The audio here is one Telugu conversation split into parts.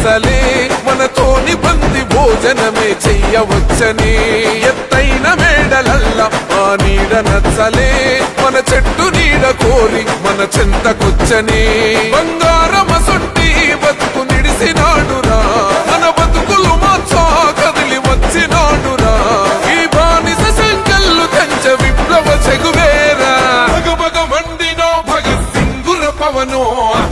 నచ్చలే మనతోని బంది భోజనమే చెయ్యవచ్చని ఎత్తైన మేడలల్ల ఆ నీడ నచ్చలే మన చెట్టు నీడ కోరి మన చెంతకొచ్చని బంగారమసొట్టి బతుకు నిడిసినాడురా మన బతుకులు మార్చా కదిలి వచ్చినాడురా ఈ బానిస సంకల్లు కంచ విప్లవ చెగువేరా భగ మండినో భగత్ సింగుర పవనో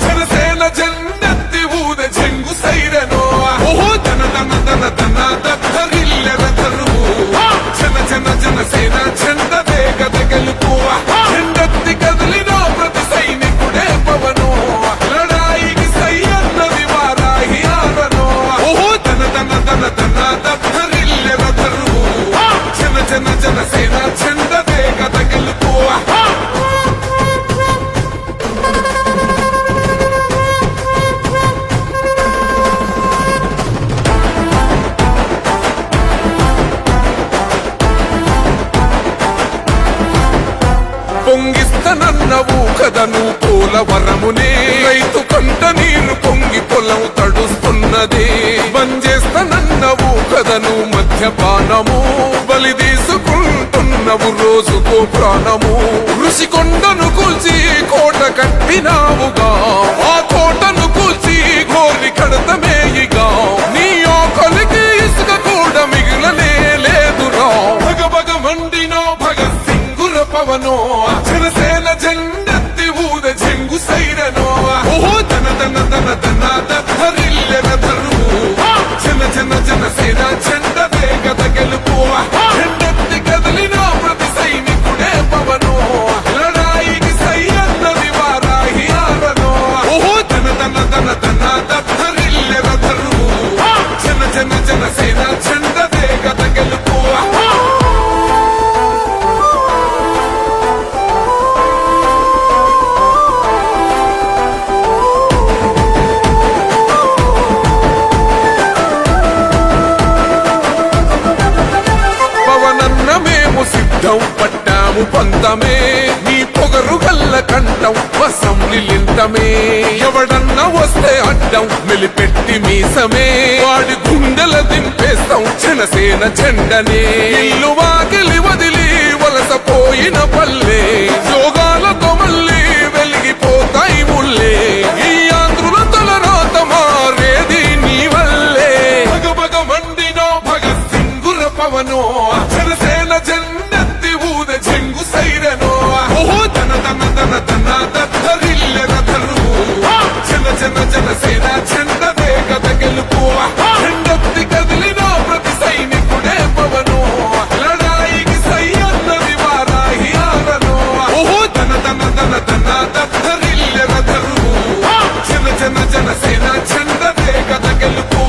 జనసేన జెండెత్తి ఊద చెంగు సైరనో ఓహో దన దన దన దన దత్తరిల్లెర తరువు జనసేన జెండ వేగద గెలుపు జెండెత్తి కదిలినో ప్రతి సైనికుడే పవనో లడాయికి సై అన్నది వారాహి ఆరనో ఓహో దన దన దన దన దత్తరిల్లెర తరువు జనసేన జెండ వేగద గెలుపు పొంగిస్తనన్నవు కదను పోలవరమునే రైతు కంట నీరు పొంగి పొలం తడుస్తున్నది బంజేస్తనన్నవు కదను మధ్యపానము బలి తీసుకుంటున్నవు రోజుకో ప్రాణము ఋషికొండను కూల్చి కోట కట్టినావుగా ఆ కోటను కూల్చి గోరి కడతమేయిగా నీ ఆకలికి ఇసుక కూడా మిగిలనే లేదురా భగ మండినో భగత్ సింగుర పవనో జనసేన జెండెత్తి ఊద చెంగు సైరనో ఓహో దన దన దన దన దత్తరిల్లెర తరువు జనసేన జెండ వేగద గెలుపు జెండెత్తి కదిలినో ప్రతి సైనికుడే పవనో లడాయికి సై అన్నది వారాహి ఆరనో ఓహో దన దన దన దన దత్తరిల్లెర తరువు జనసేన జెండ వేగద గెలుపు సిద్ధం పట్టాము పంతమే నీ పొగరు గల్ల కంఠం అసెంబ్లీలింతమే ఎవడన్నా వస్తే అడ్డం మెలిపెట్టి మీసమే వాడి గుండెల దింపేస్తాం జనసేన జెండనే ఇల్లు వాకిలి వదిలి వలసపోయిన పల్లె యోగాలతో మళ్ళీ వెలిగిపోతాయి ముల్లే ఈ ఆంధ్రుల తలరాత మారేది నీ వల్లే భగ మండినో భగత్ సింగుర పవనో జనసేన జెండెత్తి ఊద చెంగు సైరనో ఓహో దన దన దన దన దత్తరిల్లెర తరువు జనసేన జెండ వేగద గెలుపు జెండెత్తి కదిలినో ప్రతి సైనికుడే పవనో లడాయికి సై అన్నది వారాహి ఆరనో ఓహో దన దన దన దన దత్తరిల్లెర తరువు జనసేన జెండ వేగద గెలుపు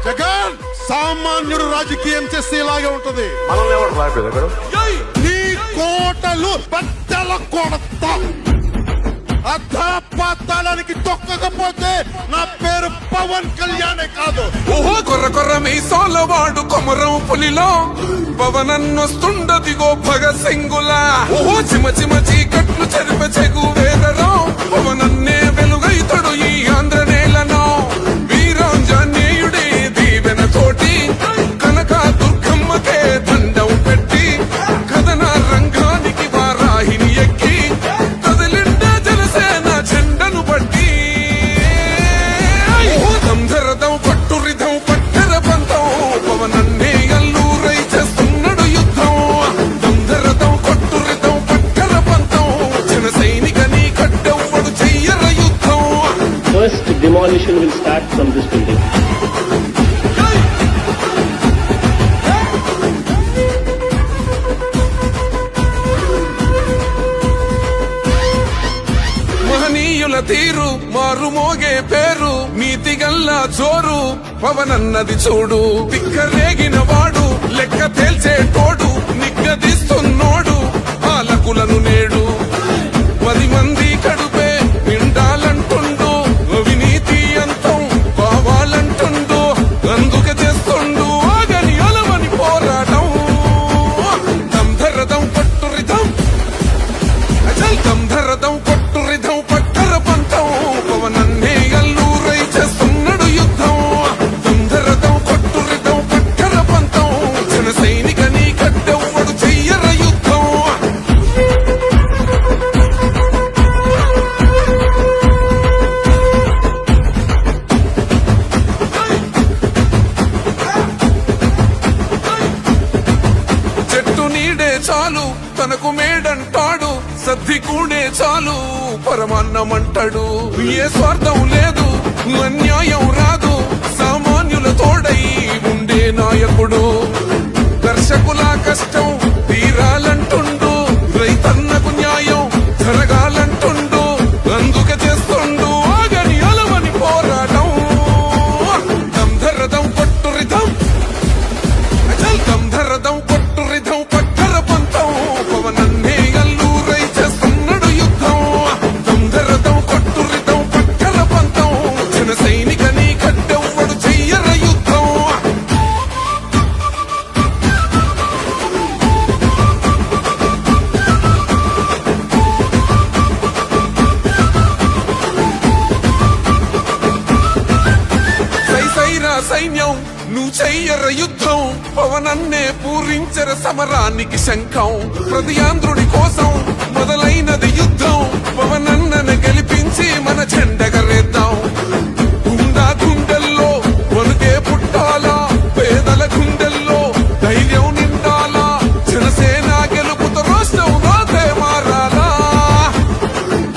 జగన్ సామాన్యుడు రాజకీయం చేస్తే ఇలాగే ఉంటది. నీ కోటలు బద్దల కొడతా అధాపాతాళానికి తొక్కకపోతే నా పేరు పవన్ కళ్యాణే కాదు. ఓహో కొర్ర మీ సోలవాడు కొమరం పులిలో పవనన్నొస్తుండదిగో భగత్ సింగులా ఓహో చిమ చీకట్లు చెరిప చెగు వేదరో పవనన్నే వెలుగైతడు ఈ ఆంధ్ర నేలను వీరాంజనేయుడే దీవెన తోటి కనక దుర్గమ్మకే దండం పెట్టి కథన రంగానికి వారాహిని ఎక్కి కదిలిండ జనసేన జెండను బట్టి దంధరదం పట్టురిధం పట్టర పంతం పవనన్నే అల్లూరై చేస్తున్నాడు యుద్ధం దంధరదం కొట్టురిధం పట్టర పంతం జన సైనిక నీ కట్టెవ్వడు చెయ్యర యుద్ధం. First demolition will start from this building. మహనీయుల తీరు మారు మోగే పేరు నీతిగల్లా జోరు పవనన్నది చూడు తిక్కరేగిన వాడు లెక్క తేల్చేటోడు నిగ్గదీస్తున్నోడు పాలకులను నేడు 10 మంది కడుపే నిండాలంటుండు అవినీతి అంతం కావాలంటుండు అందుకే చేస్తుండు ఆగని అలవని పోరాటం దంధరదం పట్టురిదం అజల్ దంధరదం పట్టురిదం పట్టర పంతం పవనన్నే అల్లూరై చేస్తున్నాడు యుద్ధం దంధరదం పట్టురిదం పట్టర పంతం జన సైనిక నీ కట్టెవ్వడు చెయ్యర యుద్ధం చెట్టు నీడే చాలు తనకు మేడంటాడు సద్ది కూడే చాలు పరమాన్నమంటాడు ఏ స్వార్థం లేదు అన్యాయం రాదు సామాన్యుల తోడై ఉండే నాయకుడు దర్శకుల కష్టం తీరాలంటుండు రైతన్నకు న్యాయం జరగాలంటుండు అందుకే చేస్తుండు ఆగని అలవని పోరాటం దంధరదం పట్టురిదం అజల్ దంధరదం పట్టురిదం పట్టర పంతం పవనన్నే అల్లూరై చేస్తున్నాడు యుద్ధం దంధరదం పట్టురిదం పట్టర పంతం జన సైనిక నీ కట్టెవ్వడు చెయ్యర యుద్ధం సైసైరా సైన్యం నువ్వు చెయ్యర యుద్ధం పవనన్నే పూరించర సమరానికి శంఖం ప్రతి ఆంధ్రుడి కోసం మొదలైనది యుద్ధం పవనన్నను గెలిపించి మన జెండగరేద్దాం గుండా గుండెల్లో వణుకే పుట్టాలా పేదల గుండెల్లో ధైర్యం నిండాలా జనసేన గెలుపుతో రాష్ట్రం రాతే మారాలా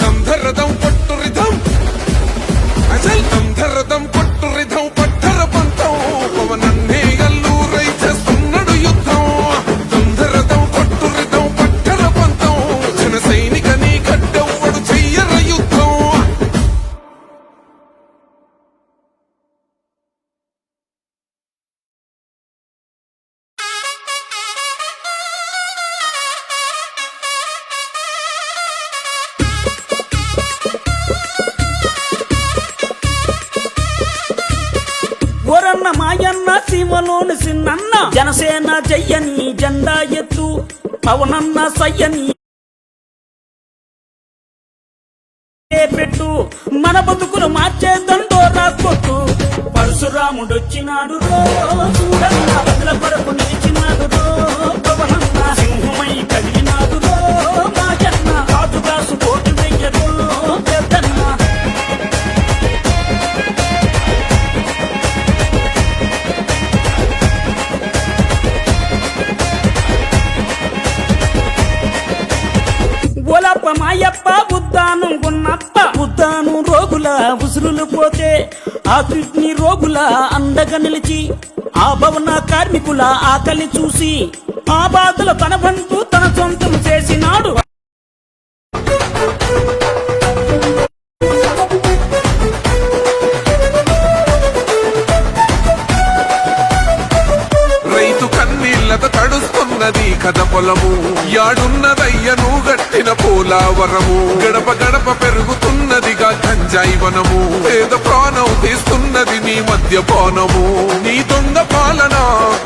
దంధరదం పట్టురిదం అజల్ దంధరదం పట్టురిదం పట్టర పంతం పవనన్నే అల్లూరై చేస్తున్నాడు యుద్ధం దంధరదం పట్టురిదం పట్టర పంతం జన సైనిక నీ కట్టెవ్వడు చెయ్యర యుద్ధం ఓరన్న మాయన్న సీమలోని సిన్నన్న జనసేన జయ్యని జెండా ఎత్తు పవనన్న సయ్యని పెట్టు మన బతుకులు మార్చేద్దండో రాకొట్టు పరశురాముడొచ్చినాడు రో చూడన్న బదుల కొరకు నిలిచినాడు రో పవనన్న సింహమై కదిలినాడు రో మాయన్న కాదుగాసు కోటు వెయ్యరు పెద్దన్న ఒలప్ప మాయప్ప ఉద్దానం గున్నప్ప ఉద్దానం రోగుల ఉసురులు పోతే ఆ కిడ్నీ రోగుల అండగా నిలిచి ఆ భవన కార్మికుల ఆకలి చూసి ఆ బాధల తన బంతు తన సొంతం చేసినాడు రైతు కన్నీళ్లతో తడుస్తున్నది కథ పొలము యాడున్నదయ్యను గట్టిన పోలావరము గడప గడప పెరుగుతున్నదిగా గంజాయి వనము పేద ప్రాణం తీస్తున్నది నీ మద్యపానము నీ దొంగ పాలన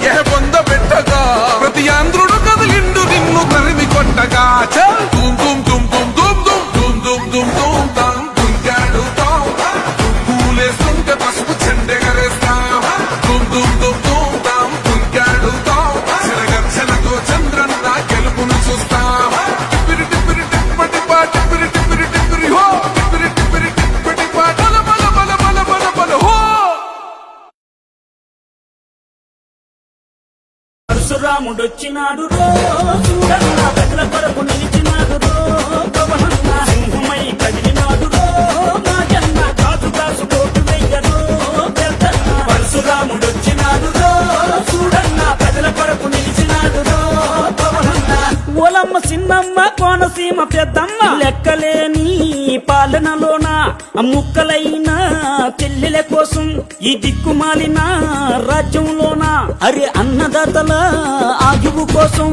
ఏ పొంద పెట్టగా ప్రతి ఆంధ్రుడు కదిలిండు నిన్ను తరిమి కొట్టగా చల్ తుమ్ తుమ్ తుమ్ తుమ్ తుమ్ తుమ్ తుమ్ తుమ్ తుమ్ తాం తుంకాడు తాం పూలేస్తుంటే పసుపు చెండెగరేస్తాం తుమ్ తుమ్ తుమ్ తుమ్ తాం తుంకాడు తాం చిరగర్చనతో చంద్రన్న గెలుపును చూస్తాం టిప్పిరి టిప్పిరి టిప్పటి పా టిప్పిరి టిప్పిరి టిప్పిరి హో టిప్పిరి టిప్పిరి టిప్పటి పా బల బల బల బల బల బల హో పరశురాముడొచ్చినాడు రో చూడన్న బదుల కొరకు నిలిచినాడు రో పవనన్న సింహమై కదిలినాడు రో మాయన్న కాదుగాసు కోటు వెయ్యరు పెద్దన్న పరశురాముడొచ్చినాడు రో చూడన్న బదుల కొరకు నిలిచినాడు రో పవనన్న ఓలమ్మ చిన్నమ్మ కోనసీమ పెద్దమ్మ లెక్కలేని పాలనలోన ముక్కలైన చెల్లెల కోసం ఈ దిక్కుమాలిన రాజ్యంలోన అరే అన్నదాతల ఆయువు కోసం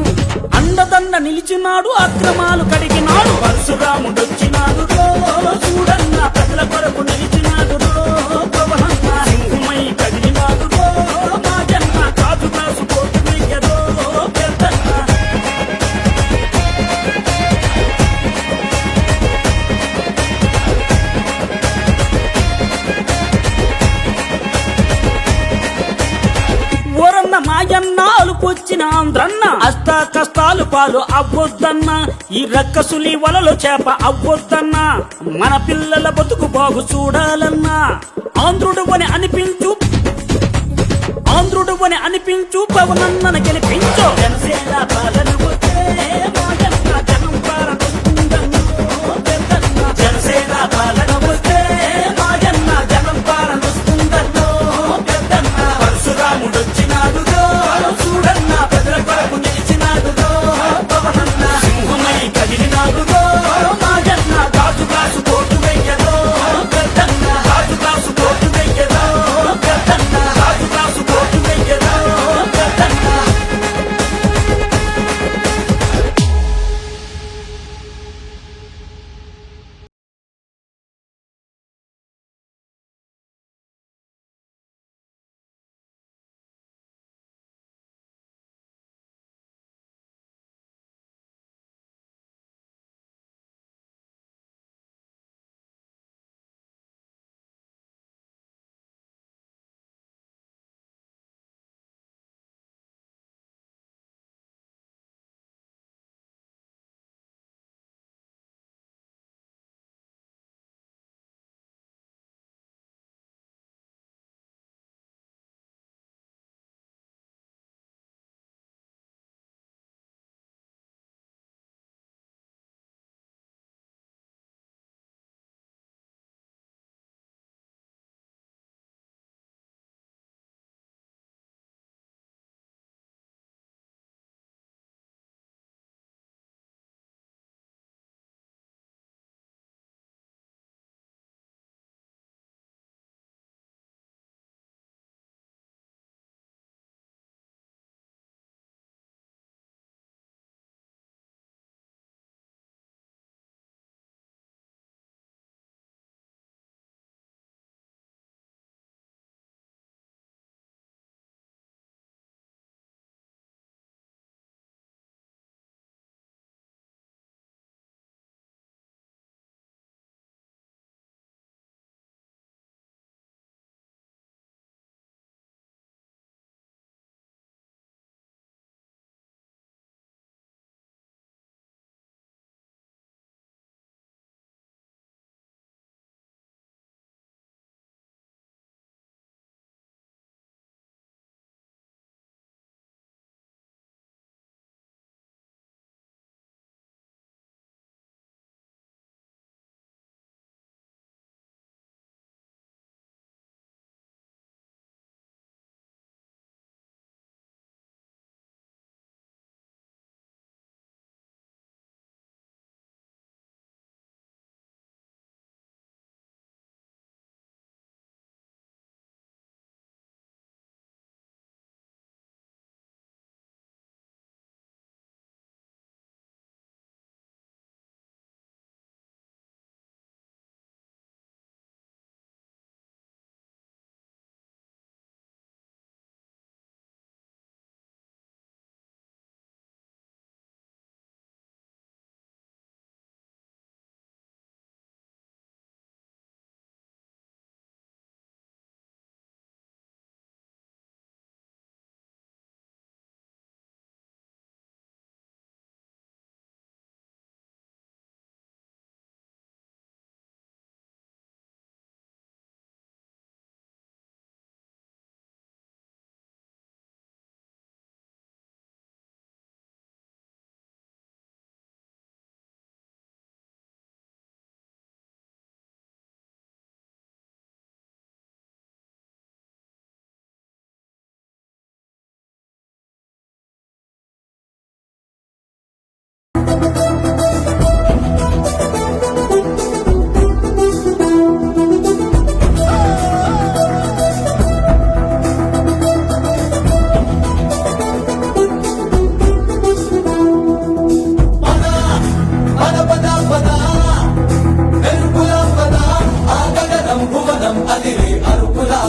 అండదండ నిలిచినాడు అక్రమాలు కడిగినాడు పరశురాముడొచ్చినాడు చూడన్న ప్రజల కొరకు నిలిచినాడు పవనన్న సింహమై కదిలినాడు మా జన్మ కాదు కాసుకోటు వెయ్యదో పెద్దన్న ఓరన్న మాయన్న అలుపొచ్చిన ఆంధ్రన్న అష్ట కష్టాలు పాలు అవ్వొద్దన్న ఈ రక్కసులి వలలో చేప అవ్వొద్దన్న మన పిల్లల బతుకు బాగు చూడాలన్నా ఆంధ్రుడు అని అనిపించు పవనన్నను గెలిపించు జనసేన పాలన వస్తే మాయన్న జనం పాలనొస్తుందన్నో పెద్దన్న. జనసేన పాలన వస్తే మాయన్న జనం పాలనొస్తుందన్నో పెద్దన్న. పరశురాముడొచ్చినాడు చూడన్న ప్రజల కొరకు నిలిచినాడు పవనన్న సింహమై కదిలినాడు మాయన్న గాజు గాసు కోటు వెయ్యదో పెద్దన్న గాజు గాసు కోటు వెయ్యదో పెద్దన్న గాజు గాసు కోటు వెయ్యదో పెద్దన్న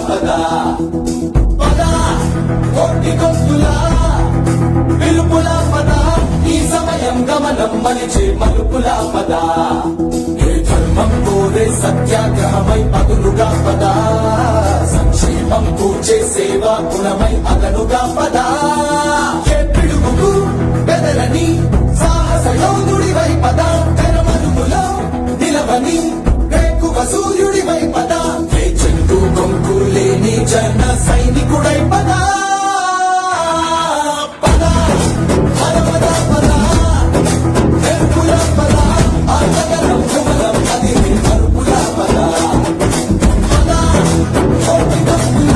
పద పద కోటి గొంతులా పిలుపుల పద ఈ సమయం గమనం మలిచే మలుపుల పద ఏ ధర్మం కోరే సత్యాగ్రహమై పదులుగా పద సంక్షేమం కూర్చే సేవా గుణమై అదనుగా పద ఏ పిడుగుకు బెదరని సాహస యోధుడివై పద తెరమనుగులో నిలవని రేకువ సూర్యుడివై పద ఏ చెట్టు కొంకు లేని జన సైనికుడై పద పద పద పద పద ఎరుపుల పద ఆగగరం కుమలం అది అరుపుల పద పద కోటి గంపుల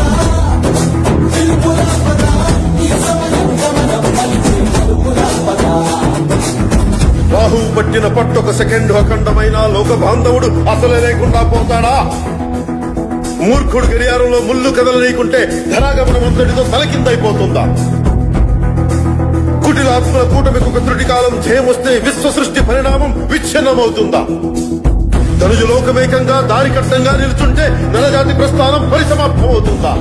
పిలుపుల పద ఈ సమయం గమనం కలిసి అరుపుల పద రాహు పట్టిన పట్టొక సెకండ్ అఖండమైన లోక బాంధవుడు అసలే లేకుండా పోతాడా? మూర్ఖుడు గడియారంలో ముళ్ళు కదలనీకుంటే ధరాగమనం అంతటితో తలకిందైపోతుందా? కుటిలాత్మల కూటమికి ఒక త్రుటి కాలం జయమొస్తే విశ్వ సృష్టి పరిణామం విచ్ఛిన్నమవుతుందా? ధనుజు లోకమేకంగా దారి కట్టంగా నిలుచుంటే నరజాతి ప్రస్థానం పరిసమాప్తమవుతుందా?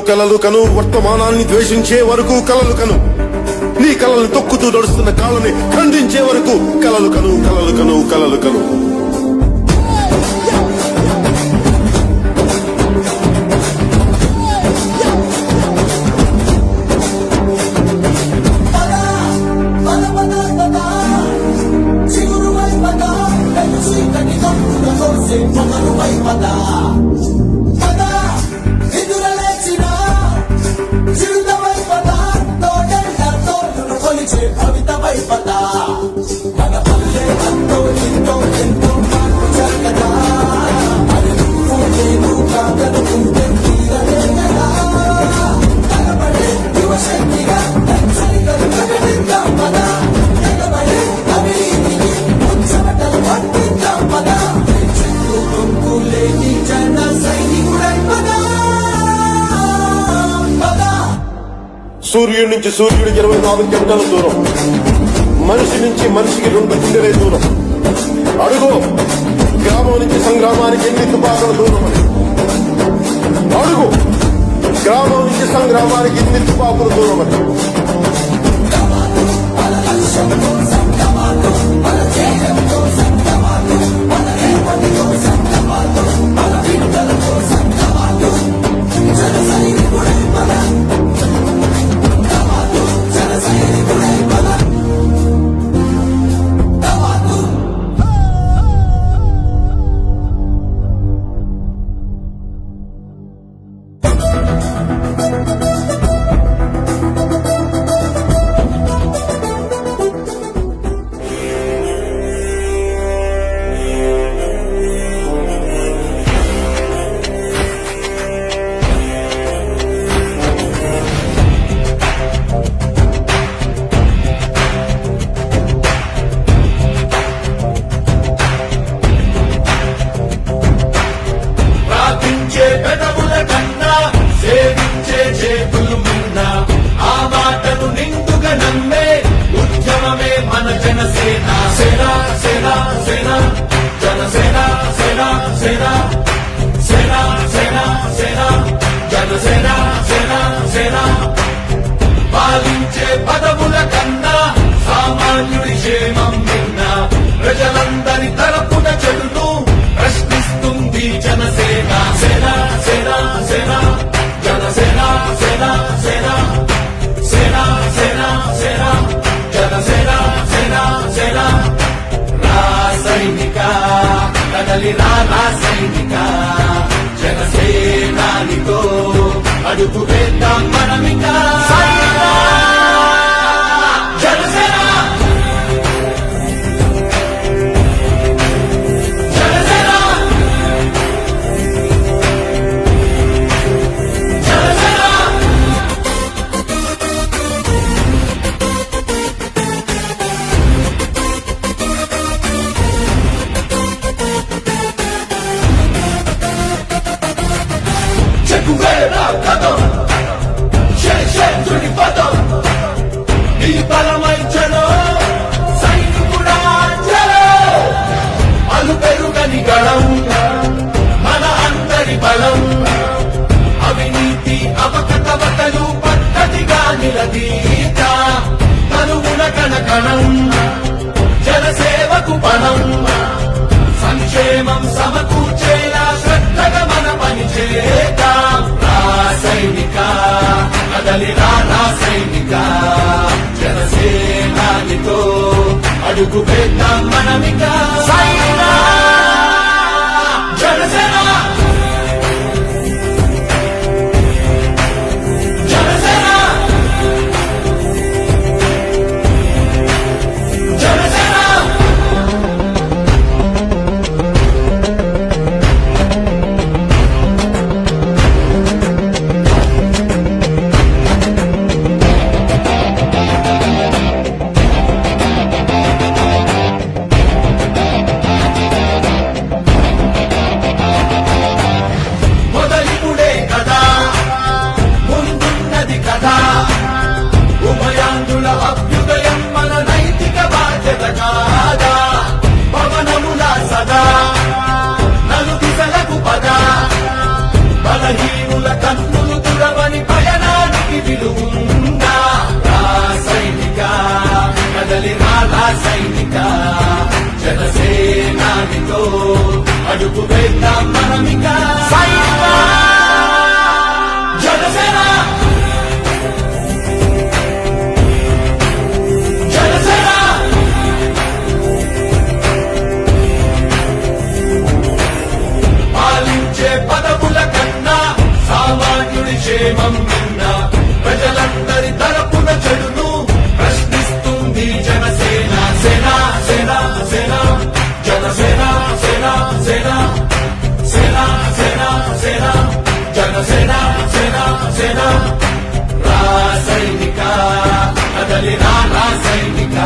కలలు కను వర్తమానాన్ని ద్వేషించే వరకు కలలు కను, నీ కలలు తొక్కుతూ నడుస్తున్న కాళ్ళని ఖండించే వరకు కలలు కను కలలు కను కలలు కను. మన పల్లె అంతో ఎంతో ఎంతో మార్పు జరగదా అది నువ్వు నేను కాదనుకుంటే తీరలే కదా కనబడే యువశక్తిగా సరిగలు ప్రకటిద్దాం పద ఎగబడే అవినీతిని ముచ్చమటలు పట్టిద్దాం పద చెట్టు కొంకు లేని జన సైనికుడై పద పద. సూర్యుడి నుంచి సూర్యుడికి 24 గంటల దూరం, మనిషి నుంచి మనిషికి 2 గుండెలే దూరం. అడుగు గ్రామం నుంచి సంగ్రామానికి ఎన్ని తుపాకుల దూరం అని. అడుగు గ్రామం నుంచి సంగ్రామానికి ఎన్ని తుపాకుల దూరం అని. పాలించే పదవుల కన్నా సామాన్యుడి క్షేమం విన్నా ప్రజలందరి తరపున చెడును ప్రశ్నిస్తుంది జనసేన. సేన సేన సేన జనసేన సేన సేన సేన సేన సేన జనసేన సేన సేన. రా సైనిక కదలి రా సైనిక. అడుగు వేద్దాం మనమిక జనసేన జనసేన జనసేన చెక్కువేరా కథం శేషేంద్రుని పదం ఈ బలమైంచలో సైనికుడా చలో అలు పెరుగని గళం మన అందరి బలం అవినీతి అవకతవకలు పద్ధతిగా నిలదీత తనువున కణకణం జనసేవకు బలం సంక్షేమం సమకూర్చేలా శ్రద్ధగా మన పని చేద్దాం రాసైనిక కదలిరా రాసైనిక జనసేనానితో అడుగు వేద్దాం మనమిక జనసేన జనసేన జనసేన మొదలిపుడే కదా ముందున్నది కదా ఉభయాంధ్రుల అభ్యుదయం మన నైతిక బాధ్యత కాదా పవనముల సదా నలు దిశలకు పద బలహీనుల కన్నులు తుడవని పయనానికి విలువుందా రాసైనిక కదలి రాసైనిక జనసేనానితో అడుగు వేద్దాం మనమిక జనసేన జనసేన పాలించే పదవుల కన్నా సామాన్యుడి క్షేమం విన్నా ప్రజలందరి తరపున చెడును ప్రశ్నిస్తుంది జనసేన సేన సేన సేన జనసేన సేన సేన సేన సేన సేన జనసేన సేన సేన రాసైనిక కదలి రాసైనిక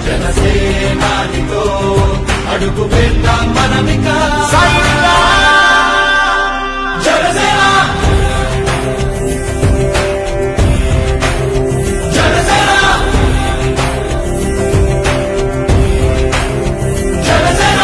జనసేనానితో అడుగు వేద్దాం మనమిక జనసేన జనసేన జనసేన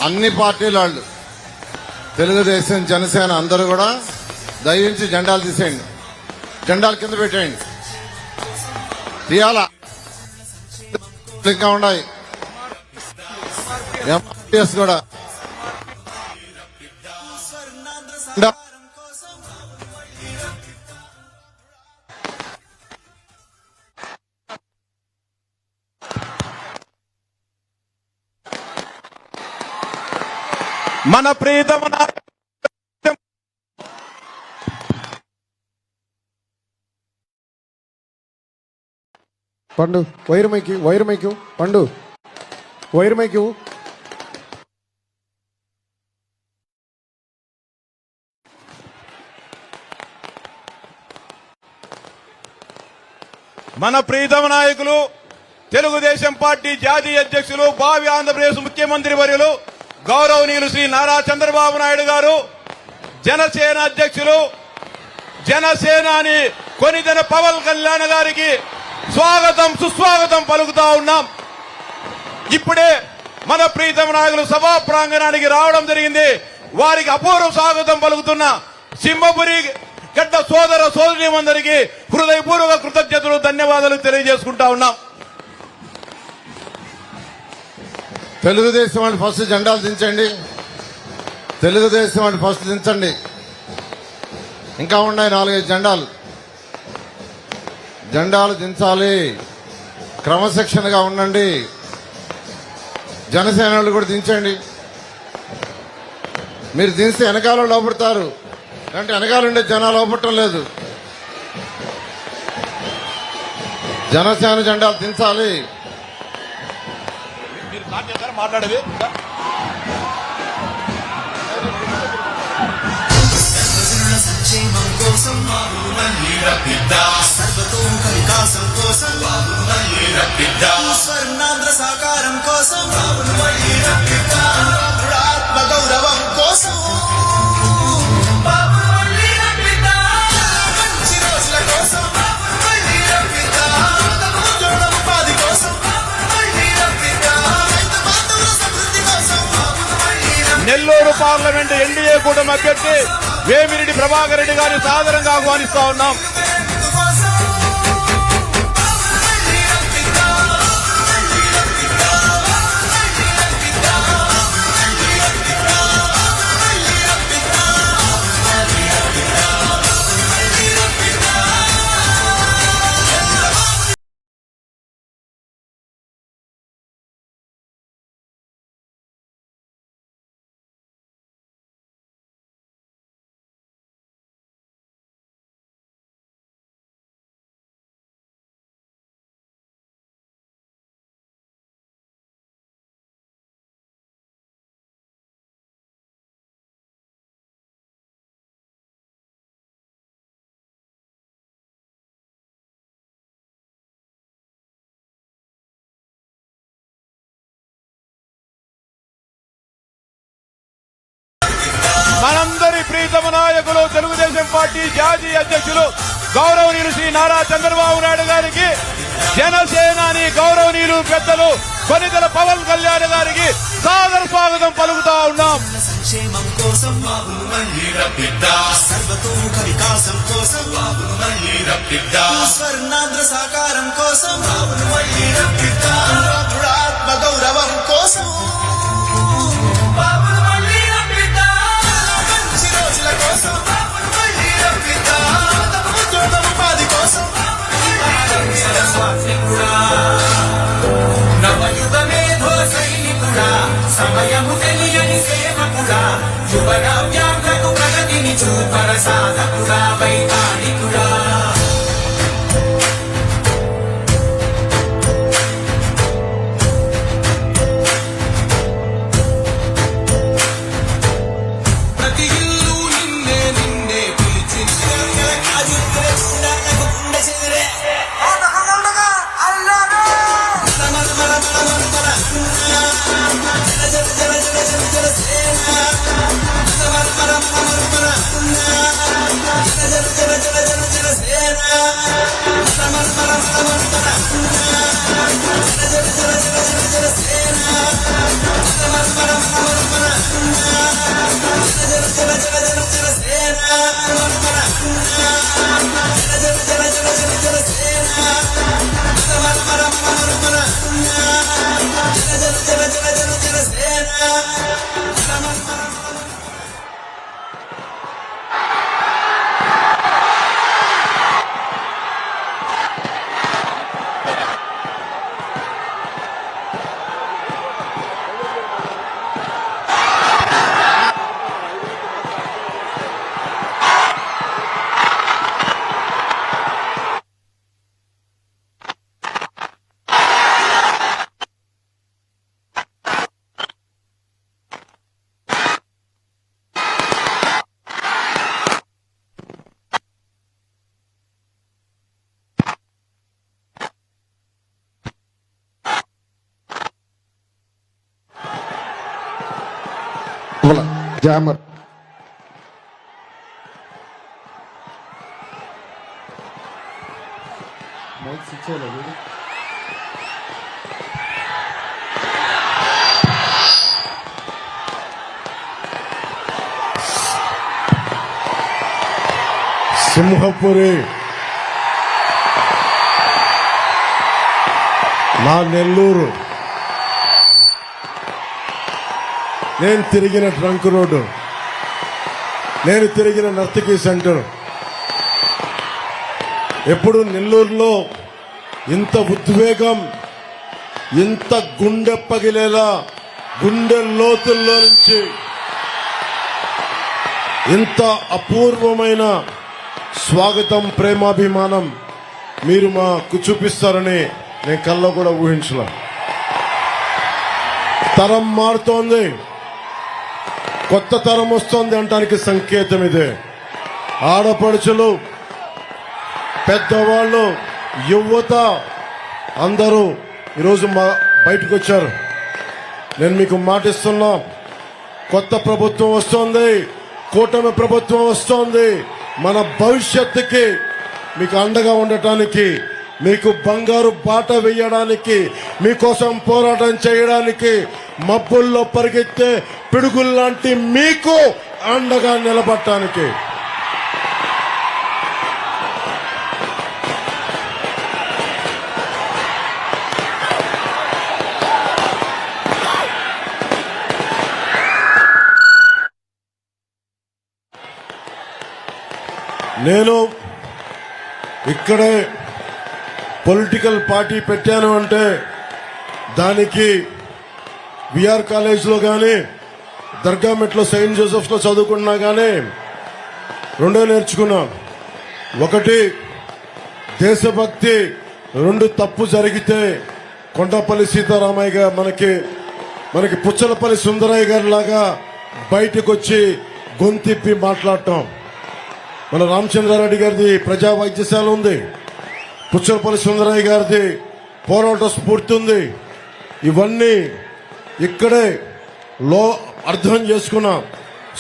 అన్ని పార్టీల వాళ్ళు, తెలుగుదేశం, జనసేన అందరూ కూడా దయించి జెండాలు తీసేయండి, జెండాలు కింద పెట్టేయండి. తీయాలా ఇంకా ఉన్నాయి. ఎంఆర్పిఎస్ కూడా మన ప్రియతమ పండు వైర్ మైకి పండు వైర్ మైకి మన ప్రియతమ నాయకులు, తెలుగుదేశం పార్టీ జాతీయ అధ్యక్షులు, భావి ఆంధ్రప్రదేశ్ ముఖ్యమంత్రి వర్యులు గౌరవనీయులు శ్రీ నారా చంద్రబాబు నాయుడు గారు, జనసేన అధ్యక్షులు, జనసేనాని కొనిదెల పవన్ కళ్యాణ్ గారికి స్వాగతం సుస్వాగతం పలుకుతా ఉన్నాం. ఇప్పుడే మన ప్రీతమ నాయకులు సభా ప్రాంగణానికి రావడం జరిగింది. వారికి అపూర్వ స్వాగతం పలుకుతున్న సింహపురి గడ్డ సోదర సోదరీమందరికీ హృదయపూర్వక కృతజ్ఞతలు, ధన్యవాదాలు తెలియజేసుకుంటా ఉన్నాం. తెలుగుదేశం వాళ్ళు ఫస్ట్ జెండాలు దించండి, తెలుగుదేశం వాళ్ళు ఫస్ట్ దించండి. ఇంకా ఉన్నాయి 4-5 జెండాలు దించాలి. క్రమశిక్షణగా ఉండండి. జనసేన వాళ్ళు కూడా దించండి. మీరు దింస్తే వెనకాల లోపడతారు, అంటే వెనకాల ఉండే జనాలు లోపడటం లేదు. జనసేన జెండాలు దించాలి. మాట్లాడేది సంక్షేమం కోసం బాబు మళ్ళీ రప్పిద్దా, సర్వతోముఖ వికాసం కోసం బాబు మళ్ళీ రప్పిద్దా, స్వర్ణాంధ్ర సాకారం కోసం బాబు మళ్ళీ రప్పిద్దా, ఆత్మ గౌరవం కోసం బాబు మళ్ళీ రప్పిద్దా, మంచి రోజుల కోసం బాబు మళ్ళీ రప్పిద్దా, ఉద్యోగ ఉపాధి కోసం బాబు మళ్ళీ రప్పిద్దా, రైతు బాంధవుల సమృద్ధి కోసం బాబు మళ్ళీ రప్పిద్దా. నెల్లూరు పార్లమెంటు ఎన్డీఏ కూటమి అభ్యర్థి వేమిరెడ్డి ప్రభాకర్ రెడ్డి గారిని సాదరంగా ఆహ్వానిస్తా ఉన్నాం. మనందరి ప్రీతమ నాయకులు, తెలుగుదేశం పార్టీ జాతీయ అధ్యక్షులు గౌరవనీయులు శ్రీ నారా చంద్రబాబు నాయుడు గారికి, జనసేనాని గౌరవనీయులు పెద్దలు కొనిదెల పవన్ కళ్యాణ్ గారికి సాదర స్వాగతం పలుకుతా ఉన్నాం. సంక్షేమం కోసం బాబు మళ్ళీ రప్పిద్దా, సర్వతోముఖ వికాసం కోసం బాబు మళ్ళీ రప్పిద్దా, స్వర్ణాంధ్ర సాకారం కోసం బాబు మళ్ళీ రప్పిద్దా, ఆత్మ గౌరవం కోసం బాబు మళ్ళీ రప్పిద్దా, మంచి రోజుల కోసం బాబు మళ్ళీ రప్పిద్దా, ఉద్యోగ ఉపాధి కోసం నవయుగ మేధో సైనికుడా, సమయము తెలియని సేవకుడా, యువ నవ్యాంధ్రకు ప్రగతిని చూపర సాధకుడా, వైతాళికుడా. జామర్ సింహపురి నా నెల్లూరు, నేను తిరిగిన ట్రంక్ రోడ్డు, నేను తిరిగిన నర్తకీ సెంటర్. ఎప్పుడు నెల్లూరులో ఇంత ఉద్వేగం, ఇంత గుండె పగిలేలా గుండె లోతుల్లో నుంచి ఇంత అపూర్వమైన స్వాగతం, ప్రేమాభిమానం మీరు మాకు చూపిస్తారని నేను కల్లో కూడా ఊహించలే. తరం మారుతోంది, కొత్త తరం వస్తోంది అంటానికి సంకేతం ఇదే. ఆడపడుచులు, పెద్దవాళ్ళు, యువత అందరూ ఈరోజు బయటకు వచ్చారు. నేను మీకు మాటిస్తున్నా, కొత్త ప్రభుత్వం వస్తోంది, కూటమి ప్రభుత్వం వస్తోంది. మన భవిష్యత్తుకి మీకు అండగా ఉండటానికి, మీకు బంగారు బాట వేయడానికి, మీకోసం పోరాటం చేయడానికి, మబ్బుల్లో పరిగెత్తే పిడుగుల్లాంటి మీకు అండగా నిలబడటానికి. నేను ఇక్కడే పొలిటికల్ పార్టీ పెట్టాను అంటే దానికి విఆర్ కాలేజ్లో కానీ, దర్గామెట్లో సెయింట్ జోసెఫ్స్లో చదువుకున్నా కానీ రెండో నేర్చుకున్నా. ఒకటి దేశభక్తి, రెండు తప్పు జరిగితే కొండపల్లి సీతారామయ్య గారు మనకి పుచ్చలపల్లి సుందరయ్య గారి లాగా బయటకు వచ్చి గొంతిప్పి మాట్లాడటం. మన రామచంద్రారెడ్డి గారిది ప్రజా వైద్యశాల ఉంది, పుచ్చలపల్లి సుందరయ్య గారిది పోరాట స్ఫూర్తి ఉంది. ఇవన్నీ ఇక్కడే అర్థం చేసుకున్నా,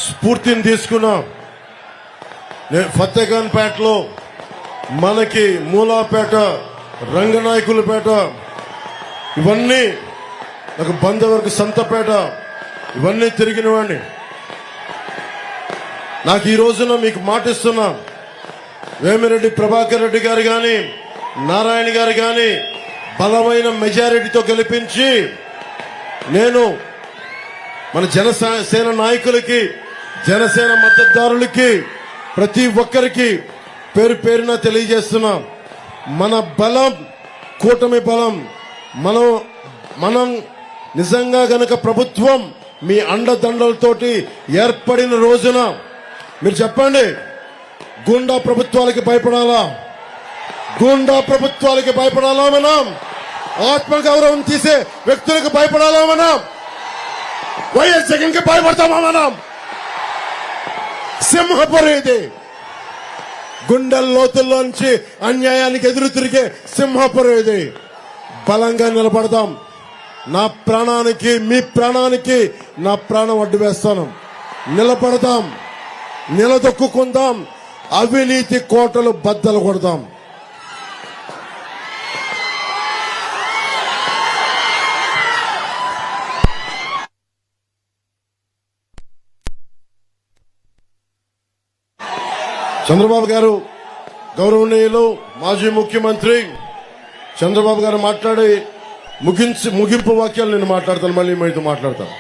స్ఫూర్తిని తీసుకున్నా. ఫతేఖాన్ పేటలో మనకి మూలాపేట, రంగనాయకులపేట, ఇవన్నీ నాకు బంధవర్గ సంతపేట, ఇవన్నీ తిరిగిన వాడిని. నాకు ఈ రోజున మీకు మాటిస్తున్నా, వేమిరెడ్డి ప్రభాకర్ రెడ్డి గారు కానీ, నారాయణ గారు కానీ బలమైన మెజారిటీతో గెలిపించి నేను మన జనసేన నాయకులకి, జనసేన మద్దతుదారులకి, ప్రతి ఒక్కరికి పేరు పేరున తెలియజేస్తున్నా, మన బలం కూటమి బలం. మనం నిజంగా గనక ప్రభుత్వం మీ అండదండలతోటి ఏర్పడిన రోజున మీరు చెప్పండి, గూండా ప్రభుత్వాలకి భయపడాలా? గూండా ప్రభుత్వాలకి భయపడాలా? మనం ఆత్మగౌరవం తీసే వ్యక్తులకు భయపడాలా? మనం వైఎస్ జగన్ కి భయపడతామా? మనం సింహపురి ఇది, గుండెల లోతుల్లోంచి అన్యాయానికి ఎదురు తిరిగే సింహపురి ఇది. బలంగా నిలబడదాం. నా ప్రాణానికి, మీ ప్రాణానికి నా ప్రాణం అడ్డు వేస్తాను. నిలబడదాం, నిలదొక్కుందాం, అవినీతి కోటలు బద్దలు కొడదాం. చంద్రబాబు గారు, గౌరవనీయులు మాజీ ముఖ్యమంత్రి చంద్రబాబు గారు మాట్లాడి ముగింపు వాక్యాలు నేను మాట్లాడతాను, మళ్ళీ మీతో మాట్లాడతాను.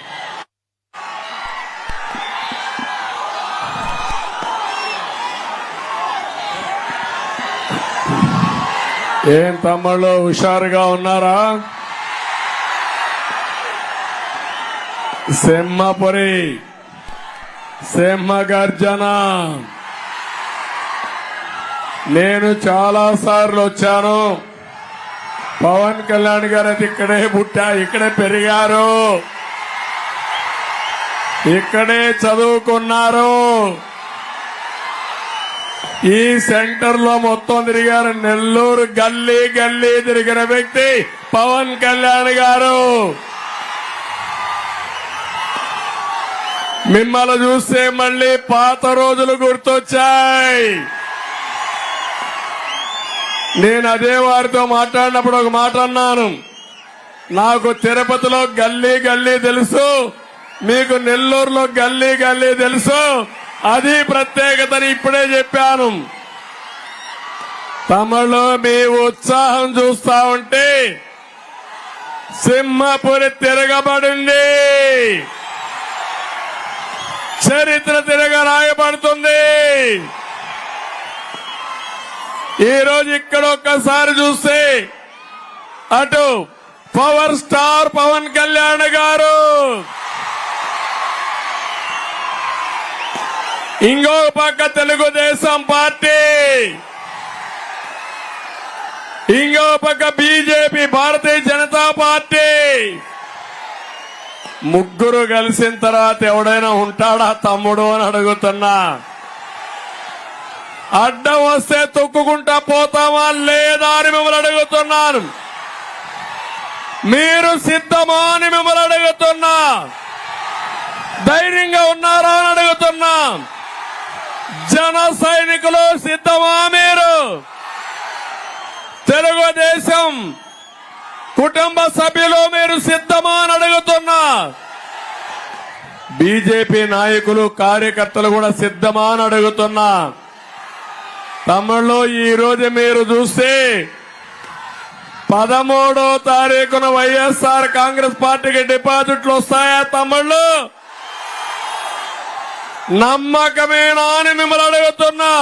ఏం తమ్ముళ్ళు హుషారుగా ఉన్నారా? సింహపురి, సింహ గర్జన. నేను చాలా సార్లు వచ్చాను. పవన్ కళ్యాణ్ గారు అది ఇక్కడే పుట్టా, ఇక్కడే పెరిగారు, ఇక్కడే చదువుకున్నారు. ఈ సెంటర్ లో మొత్తం తిరిగారు. నెల్లూరు గల్లీ గల్లీ తిరిగిన వ్యక్తి పవన్ కళ్యాణ్ గారు. మిమ్మల్ని చూస్తే మళ్ళీ పాత రోజులు గుర్తొచ్చాయి. నేను అదే వారితో మాట్లాడినప్పుడు ఒక మాట అన్నాను. నాకు తిరుపతిలో గల్లీ గల్లీ తెలుసు, మీకు నెల్లూరులో గల్లీ గల్లీ తెలుసు, అది ప్రత్యేకతని ఇప్పుడే చెప్పాను. తమలో మీ ఉత్సాహం చూస్తా ఉంటే సింహపురి తిరగబడింది, చరిత్ర తిరగ రాయబడుతుంది. ఈ రోజు ఇక్కడ ఒక్కసారి చూస్తే అటు పవర్ స్టార్ పవన్ కళ్యాణ్ గారు, ఇంకో పక్క తెలుగుదేశం పార్టీ, ఇంకో పక్క బీజేపీ భారతీయ జనతా పార్టీ, ముగ్గురు కలిసిన తర్వాత ఎవడైనా ఉంటాడా తమ్ముడు అని అడుగుతున్నా. అడ్డం వస్తే తొక్కుకుంటా పోతామా లేదా అని మిమ్మల్ని అడుగుతున్నాను. మీరు సిద్ధమా అని మిమ్మల్ని అడుగుతున్నా. ధైర్యంగా ఉన్నారా అని అడుగుతున్నా. జన సైనికులు సిద్ధమా? మీరు తెలుగుదేశం కుటుంబ సభ్యులు మీరు సిద్ధమా అని అడుగుతున్నా. బీజేపీ నాయకులు కార్యకర్తలు కూడా సిద్ధమా అని అడుగుతున్నా. తమిళలో ఈ రోజు మీరు చూస్తే 13వ తారీఖున వైఎస్ఆర్ కాంగ్రెస్ పార్టీకి డిపాజిట్లు వస్తాయా తమిళలో? నమ్మకమేనా అని మిమ్మల్ని అడుగుతున్నా.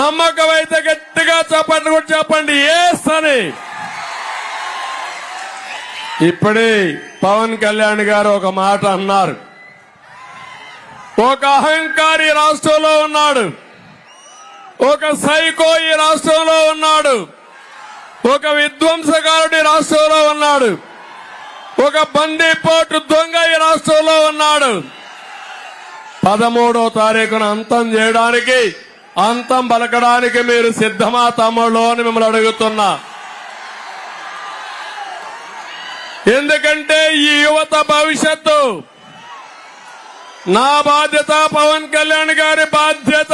నమ్మకం అయితే గట్టిగా చెప్పండి, కూడా చెప్పండి ఎస్ అని. ఇప్పుడే పవన్ కళ్యాణ్ గారు ఒక మాట అన్నారు. ఒక అహంకారి రాష్ట్రంలో ఉన్నాడు, ఒక సైకో ఈ రాష్ట్రంలో ఉన్నాడు, ఒక విధ్వంసకారుడి రాష్ట్రంలో ఉన్నాడు, ఒక బందీపోటు దొంగ ఈ రాష్ట్రంలో ఉన్నాడు. 13వ తారీఖున అంతం చేయడానికి, అంతం పలకడానికి మీరు సిద్ధమా తమ్ముళ్ళు అని మిమ్మల్ని అడుగుతున్నా. ఎందుకంటే ఈ యువత భవిష్యత్తు నా బాధ్యత, పవన్ కళ్యాణ్ గారి బాధ్యత.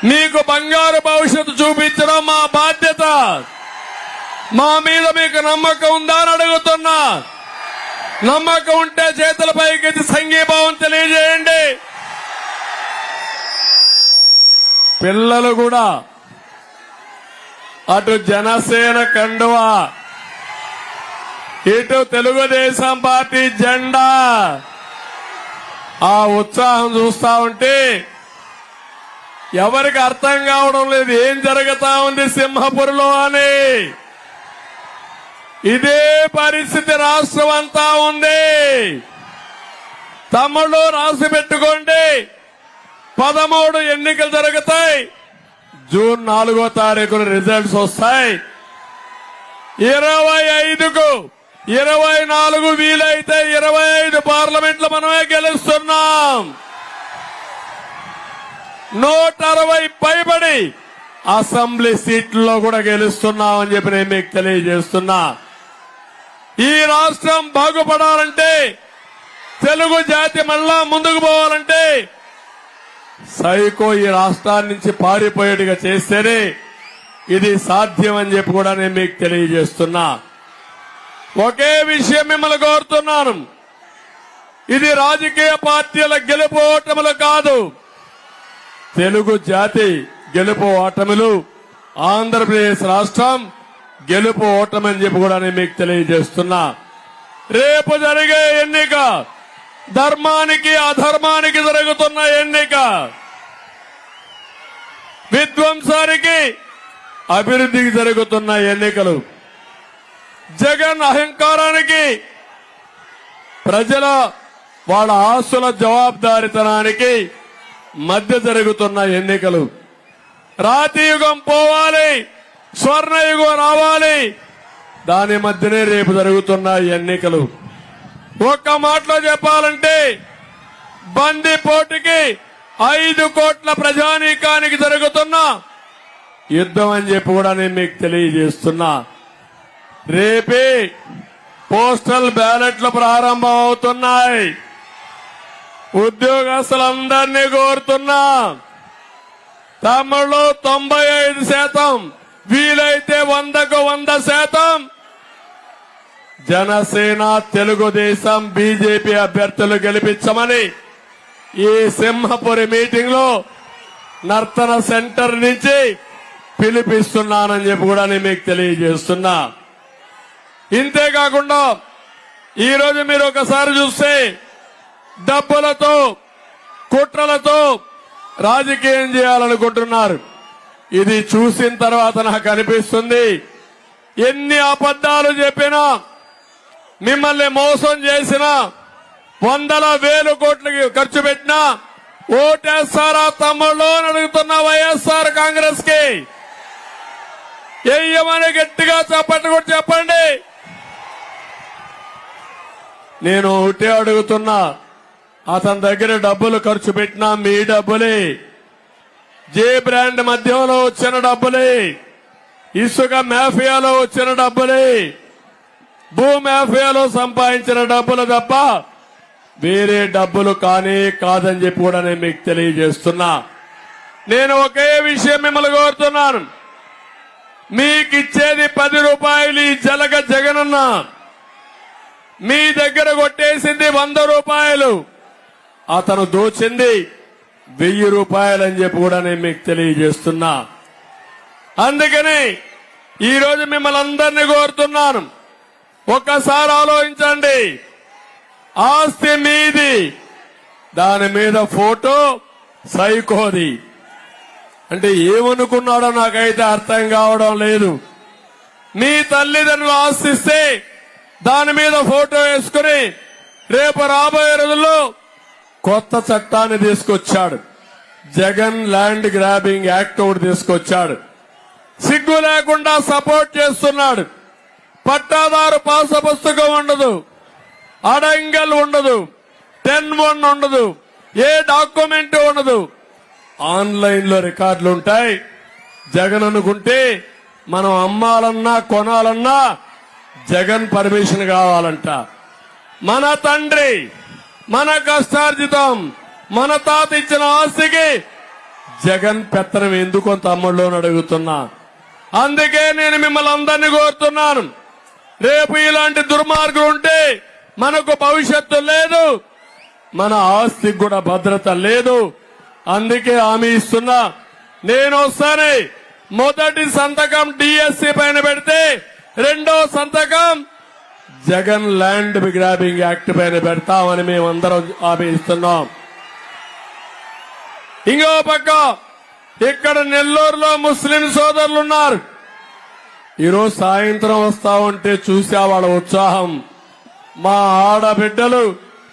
మీకు బంగారు భవిష్యత్తు చూపించడం మా బాధ్యత. మా మీద మీకు నమ్మకం ఉందా అని అడుగుతున్నా. నమ్మకం ఉంటే చేతుల పైకి సంఘీభావం తెలియజేయండి. పిల్లలు కూడా అటు జనసేన కండువా, ఇటు తెలుగుదేశం పార్టీ జెండా, ఆ ఉత్సాహం చూస్తా ఉంటే ఎవరికి అర్థం కావడం లేదు ఏం జరుగుతా ఉంది సింహపురిలో అని. ఇదే పరిస్థితి రాష్ట్రం అంతా ఉంది. తమ్ముళ్ళు రాసి పెట్టుకోండి, 13 ఎన్నికలు జరుగుతాయి. జూన్ 4వ తారీఖున రిజల్ట్స్ వస్తాయి. 25కు 24 వీలైతే 25 పార్లమెంట్లు మనమే గెలుస్తున్నాం. 160 పైబడి అసెంబ్లీ సీట్లలో కూడా గెలుస్తున్నామని చెప్పి నేను మీకు తెలియజేస్తున్నా. ఈ రాష్ట్రం బాగుపడాలంటే, తెలుగు జాతి మళ్ళా ముందుకు పోవాలంటే సైకో ఈ రాష్ట్రాన్ని నుంచి పారిపోయేట్టుగా చేస్తేనే ఇది సాధ్యం అని చెప్పి కూడా నేను మీకు తెలియజేస్తున్నా. ఒకే విషయం మిమ్మల్ని కోరుతున్నాను. ఇది రాజకీయ పార్టీల గెలుపు ఓటములు కాదు, తెలుగు జాతి గెలుపు ఓటములు, ఆంధ్రప్రదేశ్ రాష్ట్రం గెలుపు ఓటమని చెప్పి కూడా నేను మీకు తెలియజేస్తున్నా. రేపు జరిగే ఎన్నిక ధర్మానికి అధర్మానికి జరుగుతున్న ఎన్నిక, విధ్వంసానికి అభివృద్ధికి జరుగుతున్న ఎన్నికలు, జగన్ అహంకారానికి ప్రజల వాళ్ళ ఆస్తుల జవాబుదారీతనానికి మధ్య జరుగుతున్న ఎన్నికలు. రాతి యుగం పోవాలి, స్వర్ణయుగం రావాలి, దాని మధ్యనే రేపు జరుగుతున్న ఎన్నికలు. ఒక్క మాటలో చెప్పాలంటే బందిపోటుకి 5 కోట్ల ప్రజానీకానికి జరుగుతున్న యుద్ధం అని చెప్పి కూడా నేను మీకు తెలియజేస్తున్నా. రేపే పోస్టల్ బ్యాలెట్లు ప్రారంభం అవుతున్నాయి. ఉద్యోగస్తులందరినీ కోరుతున్నా, తమ్ముళ్ళు 95%, వీలైతే 100కు 100% జనసేన, తెలుగుదేశం, బీజేపీ అభ్యర్థులు గెలిపించమని ఈ సింహపురి మీటింగ్ లో నర్తన సెంటర్ నుంచి పిలిపిస్తున్నానని చెప్పి కూడా నేను మీకు తెలియజేస్తున్నా. ఇంతేకాకుండా ఈరోజు మీరు ఒకసారి చూస్తే డబ్బులతో, కుట్రలతో రాజకీయం చేయాలనుకుంటున్నారు. ఇది చూసిన తర్వాత నాకు అనిపిస్తుంది, ఎన్ని అబద్ధాలు చెప్పినా, మిమ్మల్ని మోసం చేసినా, 100,000 కోట్లు ఖర్చు పెట్టినా ఓటేస్తారా తమ్ముళ్ళు అని అడుగుతున్న వైఎస్ఆర్ కాంగ్రెస్ కి వెయ్యమని గట్టిగా చప్పట్లు కూడా చెప్పండి. నేను ఒకటే అడుగుతున్నా, అతని దగ్గర డబ్బులు ఖర్చు పెట్టినా మీ డబ్బులే, జే బ్రాండ్ మధ్యంలో వచ్చిన డబ్బులే, ఇసుక మాఫియాలో వచ్చిన డబ్బులే, భూ మాఫియాలో సంపాదించిన డబ్బులు తప్ప వేరే డబ్బులు కానీ కాదని చెప్పి కూడా నేను మీకు తెలియజేస్తున్నా. నేను ఒకే విషయం మిమ్మల్ని కోరుతున్నాను, మీకు ఇచ్చేది 10 రూపాయలు ఈ జలగ జగనన్న, మీ దగ్గర కొట్టేసింది 100 రూపాయలు, అతను దోచింది 1000 రూపాయలు అని చెప్పి కూడా నేను మీకు తెలియజేస్తున్నా. అందుకని ఈరోజు మిమ్మల్ని అందరినీ కోరుతున్నాను, ఒక్కసారి ఆలోచించండి. ఆస్తి మీది, దాని మీద ఫోటో సైకోది. అంటే ఏమనుకున్నాడో నాకైతే అర్థం కావడం లేదు. మీ తల్లిదండ్రులు ఆస్తిస్తే దాని మీద ఫోటో వేసుకుని రేపు రాబోయే రోజుల్లో కొత్త చట్టాన్ని తీసుకొచ్చాడు, జగన్ ల్యాండ్ గ్రాబింగ్ యాక్ట్ ఒకటి తీసుకొచ్చాడు. సిగ్గు లేకుండా సపోర్ట్ చేస్తున్నాడు. పట్టాదారు పాస పుస్తకం ఉండదు, అడంగల్ ఉండదు, 10-1 ఉండదు, ఏ డాక్యుమెంట్ ఉండదు, ఆన్లైన్ లో రికార్డులు ఉంటాయి. జగన్ అనుకుంటే మనం అమ్మాలన్నా కొనాలన్నా జగన్ పర్మిషన్ కావాలంట. మన తండ్రి, మన కష్టార్జితం, మన తాత ఇచ్చిన ఆస్తికి జగన్ పెత్తనం ఎందుకు తమ్ముళ్ళు అని అడుగుతున్నా. అందుకే నేను మిమ్మల్ని అందరినీ కోరుతున్నాను, రేపు ఇలాంటి దుర్మార్గులు ఉంటే మనకు భవిష్యత్తు లేదు, మన ఆస్తికి కూడా భద్రత లేదు. అందుకే హామీ ఇస్తున్నా, నేను ఒకసారి మొదటి సంతకం డిఎస్సి పైన పెడితే రెండో సంతకం జగన్ ల్యాండ్ గ్రాబింగ్ యాక్ట్ పైన పెడతామని మేమందరం హామీ ఇస్తున్నాం. ఇంకో పక్క ఇక్కడ నెల్లూరులో ముస్లిం సోదరులున్నారు. ఈరోజు సాయంత్రం వస్తా ఉంటే చూసా వాళ్ళ ఉత్సాహం. మా ఆడబిడ్డలు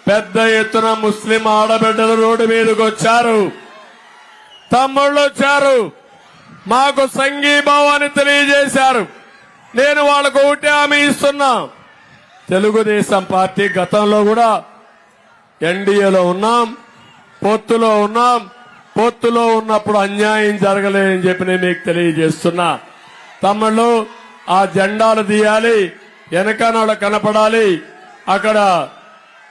పెద్ద ఎత్తున ముస్లిం ఆడబిడ్డలు రోడ్డు మీదకి వచ్చారు, తమ్ముళ్ళు వచ్చారు, మాకు సంఘీభావాన్ని తెలియజేశారు. నేను వాళ్ళకు ఒకటే హామీ ఇస్తున్నా, తెలుగుదేశం పార్టీ గతంలో కూడా ఎన్డీఏలో ఉన్నాం, పొత్తులో ఉన్నాం, పొత్తులో ఉన్నప్పుడు అన్యాయం జరగలేదని చెప్పి నేను మీకు తెలియజేస్తున్నా. తమ్ముళ్ళు ఆ జెండాలు తీయాలి, వెనకనాళ్ళు కనపడాలి, అక్కడ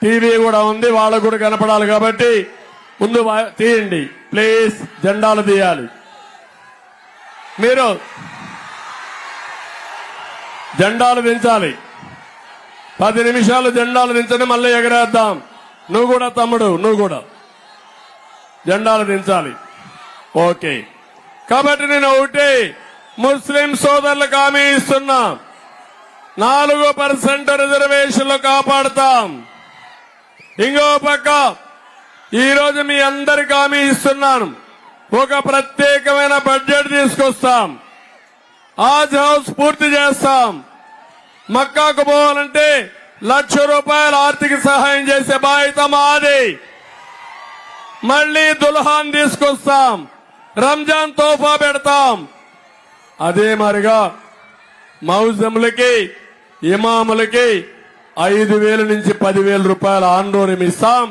టీవీ కూడా ఉంది వాళ్ళకు కూడా కనపడాలి కాబట్టి ముందు తీయండి ప్లీజ్, జెండాలు తీయాలి. మీరు జెండాలు దించాలి, 10 నిమిషాలు జెండాలు దించండి, మళ్ళీ ఎగరేద్దాం. నువ్వు కూడా తమ్ముడు, నువ్వు కూడా జెండాలు దించాలి. ఓకే, కాబట్టి నేను ఒకటి ముస్లిం సోదరులకు హామీ ఇస్తున్నా, 4% రిజర్వేషన్లు కాపాడుతాం. ఇంకో పక్క ఈరోజు మీ అందరికి హామీ ఇస్తున్నాను, ఒక ప్రత్యేకమైన బడ్జెట్ తీసుకొస్తాం, ఆజ్ హౌస్ పూర్తి చేస్తాం. మక్కాకు పోవాలంటే ₹1,00,000 ఆర్థిక సహాయం చేసే బాధ్యత మాది. మళ్లీ దుల్హాన్ తీసుకొస్తాం, రంజాన్ తోఫా పెడతాం. అదే మరిగా మౌజములకి, ఇమాములకి 5,000 నుంచి 10,000 రూపాయలు ఆందోళన ఇస్తాం.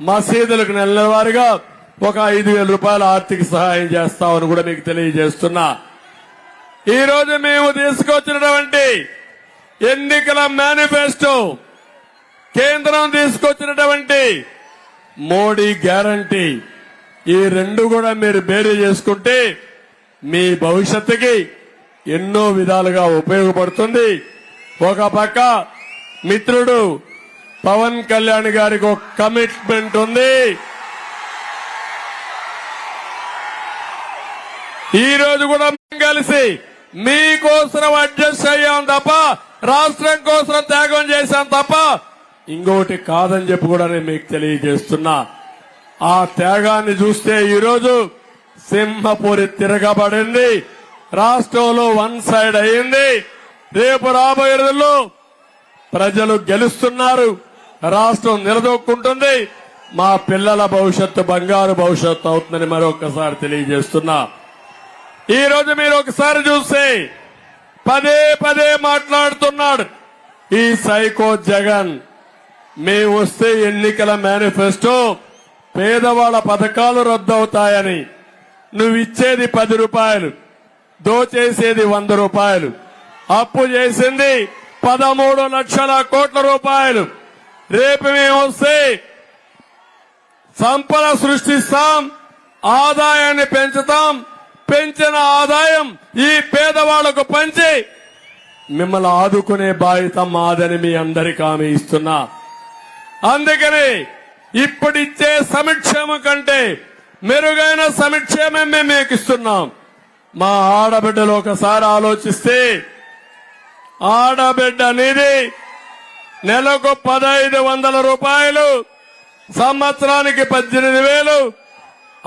మసీదులకు నెలవారీగా ఒక 5,000 రూపాయల ఆర్థిక సహాయం చేస్తామని కూడా మీకు తెలియజేస్తున్నా. ఈ రోజు మేము తీసుకొచ్చినటువంటి ఎన్నికల మేనిఫెస్టో, కేంద్రం తీసుకొచ్చినటువంటి మోడీ గ్యారంటీ, ఈ రెండు కూడా మీరు బేరీ చేసుకుంటే మీ భవిష్యత్తుకి ఎన్నో విధాలుగా ఉపయోగపడుతుంది. ఒక పక్క మిత్రుడు పవన్ కళ్యాణ్ గారికి ఒక కమిట్మెంట్ ఉంది. ఈ రోజు కూడా మేము కలిసి మీకోసం అడ్జస్ట్ అయ్యాం తప్ప, రాష్ట్రం కోసం త్యాగం చేశాం తప్ప ఇంకోటి కాదని చెప్పి కూడా నేను మీకు తెలియజేస్తున్నా. ఆ త్యాగాన్ని చూస్తే ఈరోజు సింహపురి తిరగబడింది, రాష్ట్రంలో వన్ సైడ్ అయింది. రేపు రాబోయే రోజుల్లో ప్రజలు గెలుస్తున్నారు, రాష్ట్రం నిలదొక్కుంటుంది, మా పిల్లల భవిష్యత్తు బంగారు భవిష్యత్తు అవుతుందని మరొకసారి తెలియజేస్తున్నా. ఈ రోజు మీరు ఒకసారి చూస్తే పదే పదే మాట్లాడుతున్నాడు ఈ సైకో జగన్. మేము వస్తే ఎన్నికల మేనిఫెస్టో పేదవాళ్ల పథకాలు రద్దవుతాయని, నువ్విచ్చేది 10 రూపాయలు, దోచేసేది 100 రూపాయలు, అప్పు చేసింది 13 లక్షల కోట్ల రూపాయలు. రేపు మేము వస్తే సంపద సృష్టిస్తాం, ఆదాయాన్ని పెంచుతాం, పెంచిన ఆదాయం ఈ పేదవాళ్లకు పంచి మిమ్మల్ని ఆదుకునే బాధ్యత మాదని మీ అందరికీ హామీ ఇస్తున్నా. అందుకని ఇప్పుడిచ్చే సంక్షేమం కంటే మెరుగైన సంక్షేమం మేము మీకు ఇస్తున్నాం. మా ఆడబిడ్డలు ఒకసారి ఆలోచిస్తే, ఆడబిడ్డ అనేది నెలకు 1500 రూపాయలు, సంవత్సరానికి 18,000,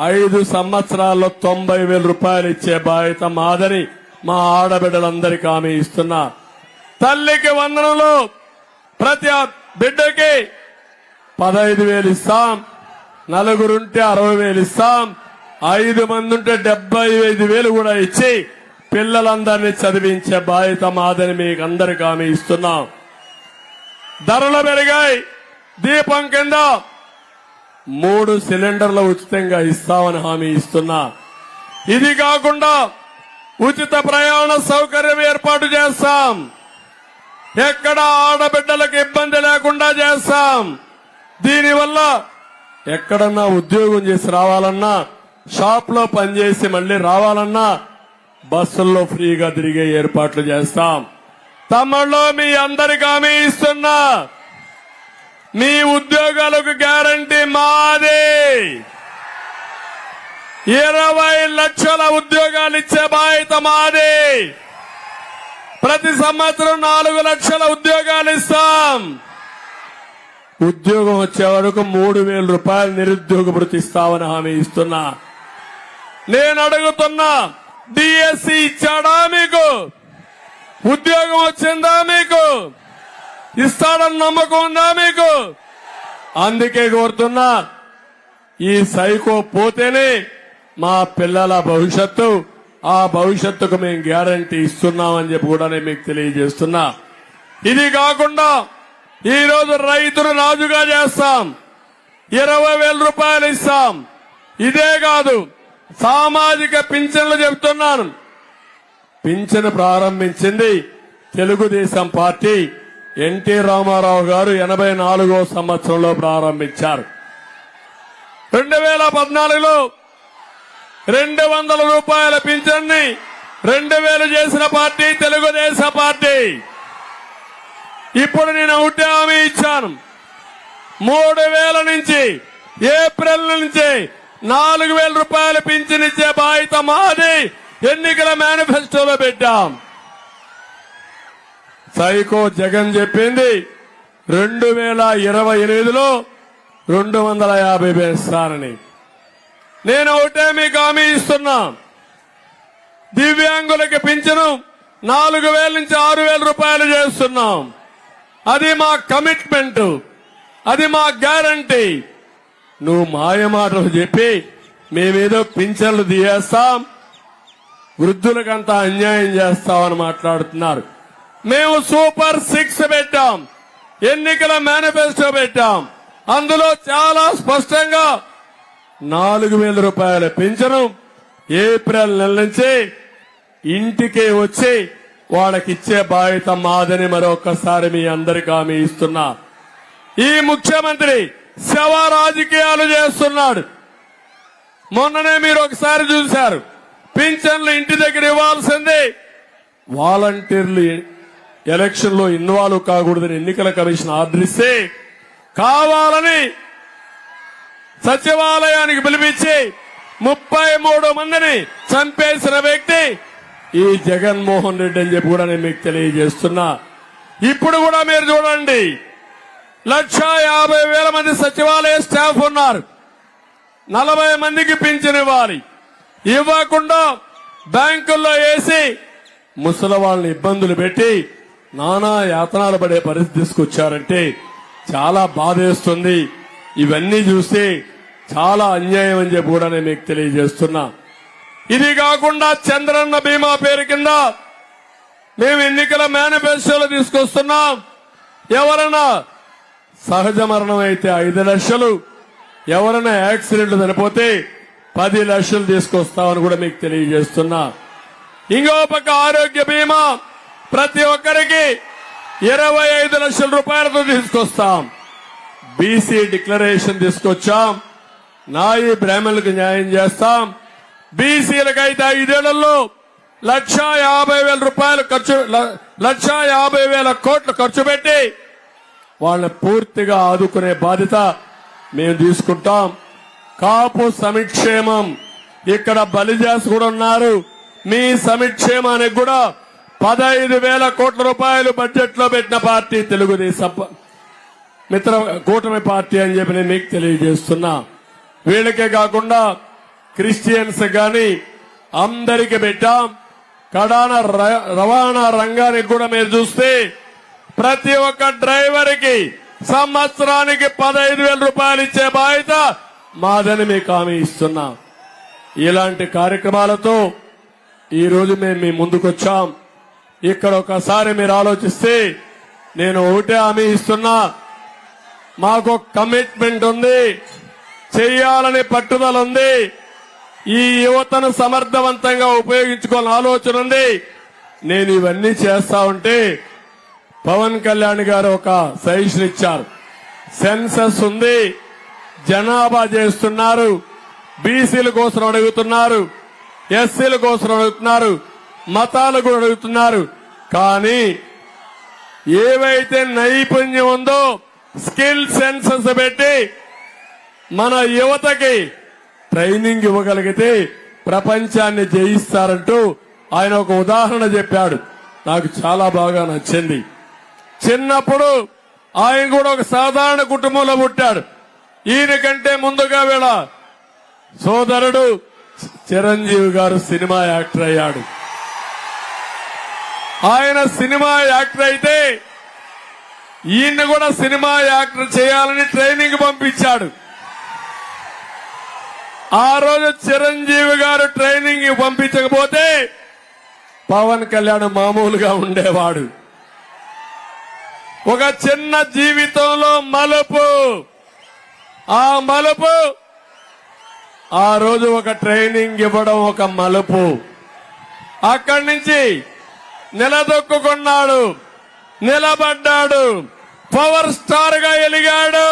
5 సంవత్సరాల్లో 90,000 రూపాయలు ఇచ్చే బాధ్యత మాదని మా ఆడబిడ్డలందరికీ హామీ ఇస్తున్నా. తల్లికి వందనంలో ప్రతి బిడ్డకి 15,000 ఇస్తాం, 4 ఉంటే 60,000 ఇస్తాం, 5 మంది ఉంటే 75,000 కూడా ఇచ్చి పిల్లలందరినీ చదివించే బాధ్యత మాదని మీకు అందరికీ హామీ ఇస్తున్నాం. ధరలు పెరిగాయి, దీపం కింద 3 సిలిండర్లు ఉచితంగా ఇస్తామని హామీ ఇస్తున్నా. ఇది కాకుండా ఉచిత ప్రయాణ సౌకర్యం ఏర్పాటు చేస్తాం, ఎక్కడ ఆడబిడ్డలకు ఇబ్బంది లేకుండా చేస్తాం. దీనివల్ల ఎక్కడన్నా ఉద్యోగం చేసి రావాలన్నా, షాప్ లో పనిచేసి మళ్లీ రావాలన్నా బస్సుల్లో ఫ్రీగా తిరిగే ఏర్పాట్లు చేస్తాం. తమ్ముళ్ళు మీ అందరికీ హామీ ఇస్తున్నా, మీ ఉద్యోగాలకు గ్యారంటీ మాదే. 20 లక్షల ఉద్యోగాలు ఇచ్చే బాధ్యత మాదే. ప్రతి సంవత్సరం 4 లక్షల ఉద్యోగాలు ఇస్తాం. ఉద్యోగం వచ్చే వరకు 3,000 రూపాయలు నిరుద్యోగ భృతి ఇస్తామని హామీ ఇస్తున్నా. నేను అడుగుతున్నా, డిఎస్సి ఇచ్చాడా మీకు? ఉద్యోగం వచ్చిందా మీకు? ఇస్తాడని నమ్మకం ఉందా మీకు? అందుకే కోరుతున్నా, ఈ సైకో పోతేనే మా పిల్లల భవిష్యత్తు, ఆ భవిష్యత్తుకు మేము గ్యారంటీ ఇస్తున్నామని చెప్పి కూడా నేను మీకు తెలియజేస్తున్నా. ఇది కాకుండా ఈ రోజు రైతును రాజుగా చేస్తాం, 20,000 రూపాయలు ఇస్తాం. ఇదే కాదు, సామాజిక పింఛన్లు చెబుతున్నాను. పింఛను ప్రారంభించింది తెలుగుదేశం పార్టీ, ఎన్టీ రామారావు గారు 84వ సంవత్సరంలో ప్రారంభించారు. 2014లో 200 రూపాయల పింఛన్ని 2,000 చేసిన పార్టీ తెలుగుదేశం పార్టీ. ఇప్పుడు నేను ఒకటే హామీ ఇచ్చాను, 3,000 నుంచి ఏప్రిల్ నుంచి 4,000 రూపాయల పింఛన్ ఇచ్చే బాధ్యత మాది. ఎన్నికల మేనిఫెస్టోలో పెట్టాం. సైకో జగన్ చెప్పింది 2028లో 250 వేస్తానని. నేను ఒకటే మీకు హామీ ఇస్తున్నా, దివ్యాంగులకి పింఛను 4,000 నుంచి 6,000 రూపాయలు చేస్తున్నాం. అది మా కమిట్మెంట్, అది మా గ్యారంటీ. నువ్వు మాయమాటలు చెప్పి మేమేదో పింఛన్లు తీయేస్తాం, వృద్ధులకంతా అన్యాయం చేస్తామని మాట్లాడుతున్నారు. మేము సూపర్ 6 పెట్టాం, ఎన్నికల మేనిఫెస్టో పెట్టాం. అందులో చాలా స్పష్టంగా 4,000 రూపాయల పింఛను ఏప్రిల్ నెల నుంచి ఇంటికే వచ్చి వాళ్ళకిచ్చే బాధ్యత మాదని మరొకసారి మీ అందరికీ హామీ ఇస్తున్నా. ఈ ముఖ్యమంత్రి శవ రాజకీయాలు చేస్తున్నాడు. మొన్ననే మీరు ఒకసారి చూశారు, పింఛన్లు ఇంటి దగ్గర ఇవ్వాల్సింది వాలంటీర్లు ఎలక్షన్ లో ఇన్వాల్వ్ కాకూడదని ఎన్నికల కమిషన్ ఆర్డర్ ఇస్తే కావాలని సచివాలయానికి పిలిపించి 33 మందిని చంపేసిన వ్యక్తి ఈ జగన్మోహన్ రెడ్డి అని చెప్పి కూడా నేను మీకు తెలియజేస్తున్నా. ఇప్పుడు కూడా మీరు చూడండి, 1,50,000 మంది సచివాలయ స్టాఫ్ ఉన్నారు. 40 మందికి పింఛన్ ఇవ్వాలి, ఇవ్వకుండా బ్యాంకుల్లో వేసి ముసలి వాళ్ళని ఇబ్బందులు పెట్టి నానా యాతనాలు పడే పరిస్థితి తీసుకొచ్చారంటే చాలా బాధేస్తుంది. ఇవన్నీ చూస్తే చాలా అన్యాయం అని చెప్పి కూడా నేను మీకు తెలియజేస్తున్నా. ఇది కాకుండా చంద్రన్న బీమా పేరు కింద మేము ఎన్నికల మేనిఫెస్టోలో తీసుకొస్తున్నాం. ఎవరైనా సహజ మరణం అయితే 5 లక్షలు, ఎవరైనా యాక్సిడెంట్ చనిపోతే 10 లక్షలు తీసుకొస్తామని కూడా మీకు తెలియజేస్తున్నా. ఇంకో పక్క ఆరోగ్య బీమా ప్రతి ఒక్కరికి 25 లక్షల రూపాయలతో తీసుకొస్తాం. బీసీ డిక్లరేషన్ తీసుకొచ్చాం. నాయి బ్రాహ్మణులకు న్యాయం చేస్తాం. బీసీలకైతే 5 ఏళ్లలో 1,50,000 రూపాయలు ఖర్చు 1,50,000 కోట్లు ఖర్చు పెట్టి వాళ్ళని పూర్తిగా ఆదుకునే బాధ్యత మేము తీసుకుంటాం. కాపు సంక్షేమం, ఇక్కడ బలిజాస్ కూడా ఉన్నారు. మీ సంక్షేమానికి కూడా 15,000 కోట్ల రూపాయలు బడ్జెట్ లో పెట్టిన పార్టీ తెలుగుదేశం మిత్ర కూటమి పార్టీ అని చెప్పి నేను మీకు తెలియజేస్తున్నా. వీళ్ళకే కాకుండా క్రిస్టియన్స్ గాని అందరికి పెట్టాం. కడాన రవాణా రంగానికి కూడా మీరు చూస్తే ప్రతి ఒక్క డ్రైవర్ కి సంవత్సరానికి 15,000 రూపాయలు ఇచ్చే బాధ్యత మాదని మీకు హామీ ఇస్తున్నా. ఇలాంటి కార్యక్రమాలతో ఈ రోజు మేము మీ ముందుకొచ్చాం. ఇక్కడ ఒకసారి మీరు ఆలోచిస్తే నేను ఒకటే హామీ ఇస్తున్నా, మాకు కమిట్మెంట్ ఉంది, చేయాలని పట్టుదల ఉంది, ఈ యువతను సమర్థవంతంగా ఉపయోగించుకోవాలని ఆలోచన ఉంది. నేను ఇవన్నీ చేస్తా ఉంటే పవన్ కళ్యాణ్ గారు ఒక సజెషన్ ఇచ్చారు. సెన్సస్ ఉంది, జనాభా చేస్తున్నారు, బీసీల కోసం అడుగుతున్నారు, ఎస్సీల కోసం అడుగుతున్నారు, మతాలు కూడా అడుగుతున్నారు. కానీ ఏవైతే నైపుణ్యం ఉందో స్కిల్ సెన్సస్ పెట్టి మన యువతకి ట్రైనింగ్ ఇవ్వగలిగితే ప్రపంచాన్ని జయిస్తారంటూ ఆయన ఒక ఉదాహరణ చెప్పాడు. నాకు చాలా బాగా నచ్చింది. చిన్నప్పుడు ఆయన కూడా ఒక సాధారణ కుటుంబంలో పుట్టాడు. ఈయన కంటే ముందుగా వీళ్ళ సోదరుడు చిరంజీవి గారు సినిమా యాక్టర్ అయ్యాడు. ఆయన సినిమా యాక్టర్ అయితే ఈయన కూడా సినిమా యాక్టర్ చేయాలని ట్రైనింగ్ పంపించాడు. ఆ రోజు చిరంజీవి గారు ట్రైనింగ్ పంపించకపోతే పవన్ కళ్యాణ్ మామూలుగా ఉండేవాడు. ఒక చిన్న జీవితంలో మలుపు, ఆ మలుపు ఆ రోజు ఒక ట్రైనింగ్ ఇవ్వడం ఒక మలుపు. అక్కడి నుంచి నిలదొక్కున్నాడు, నిలబడ్డాడు, పవర్ స్టార్ గా ఎలిగాడు.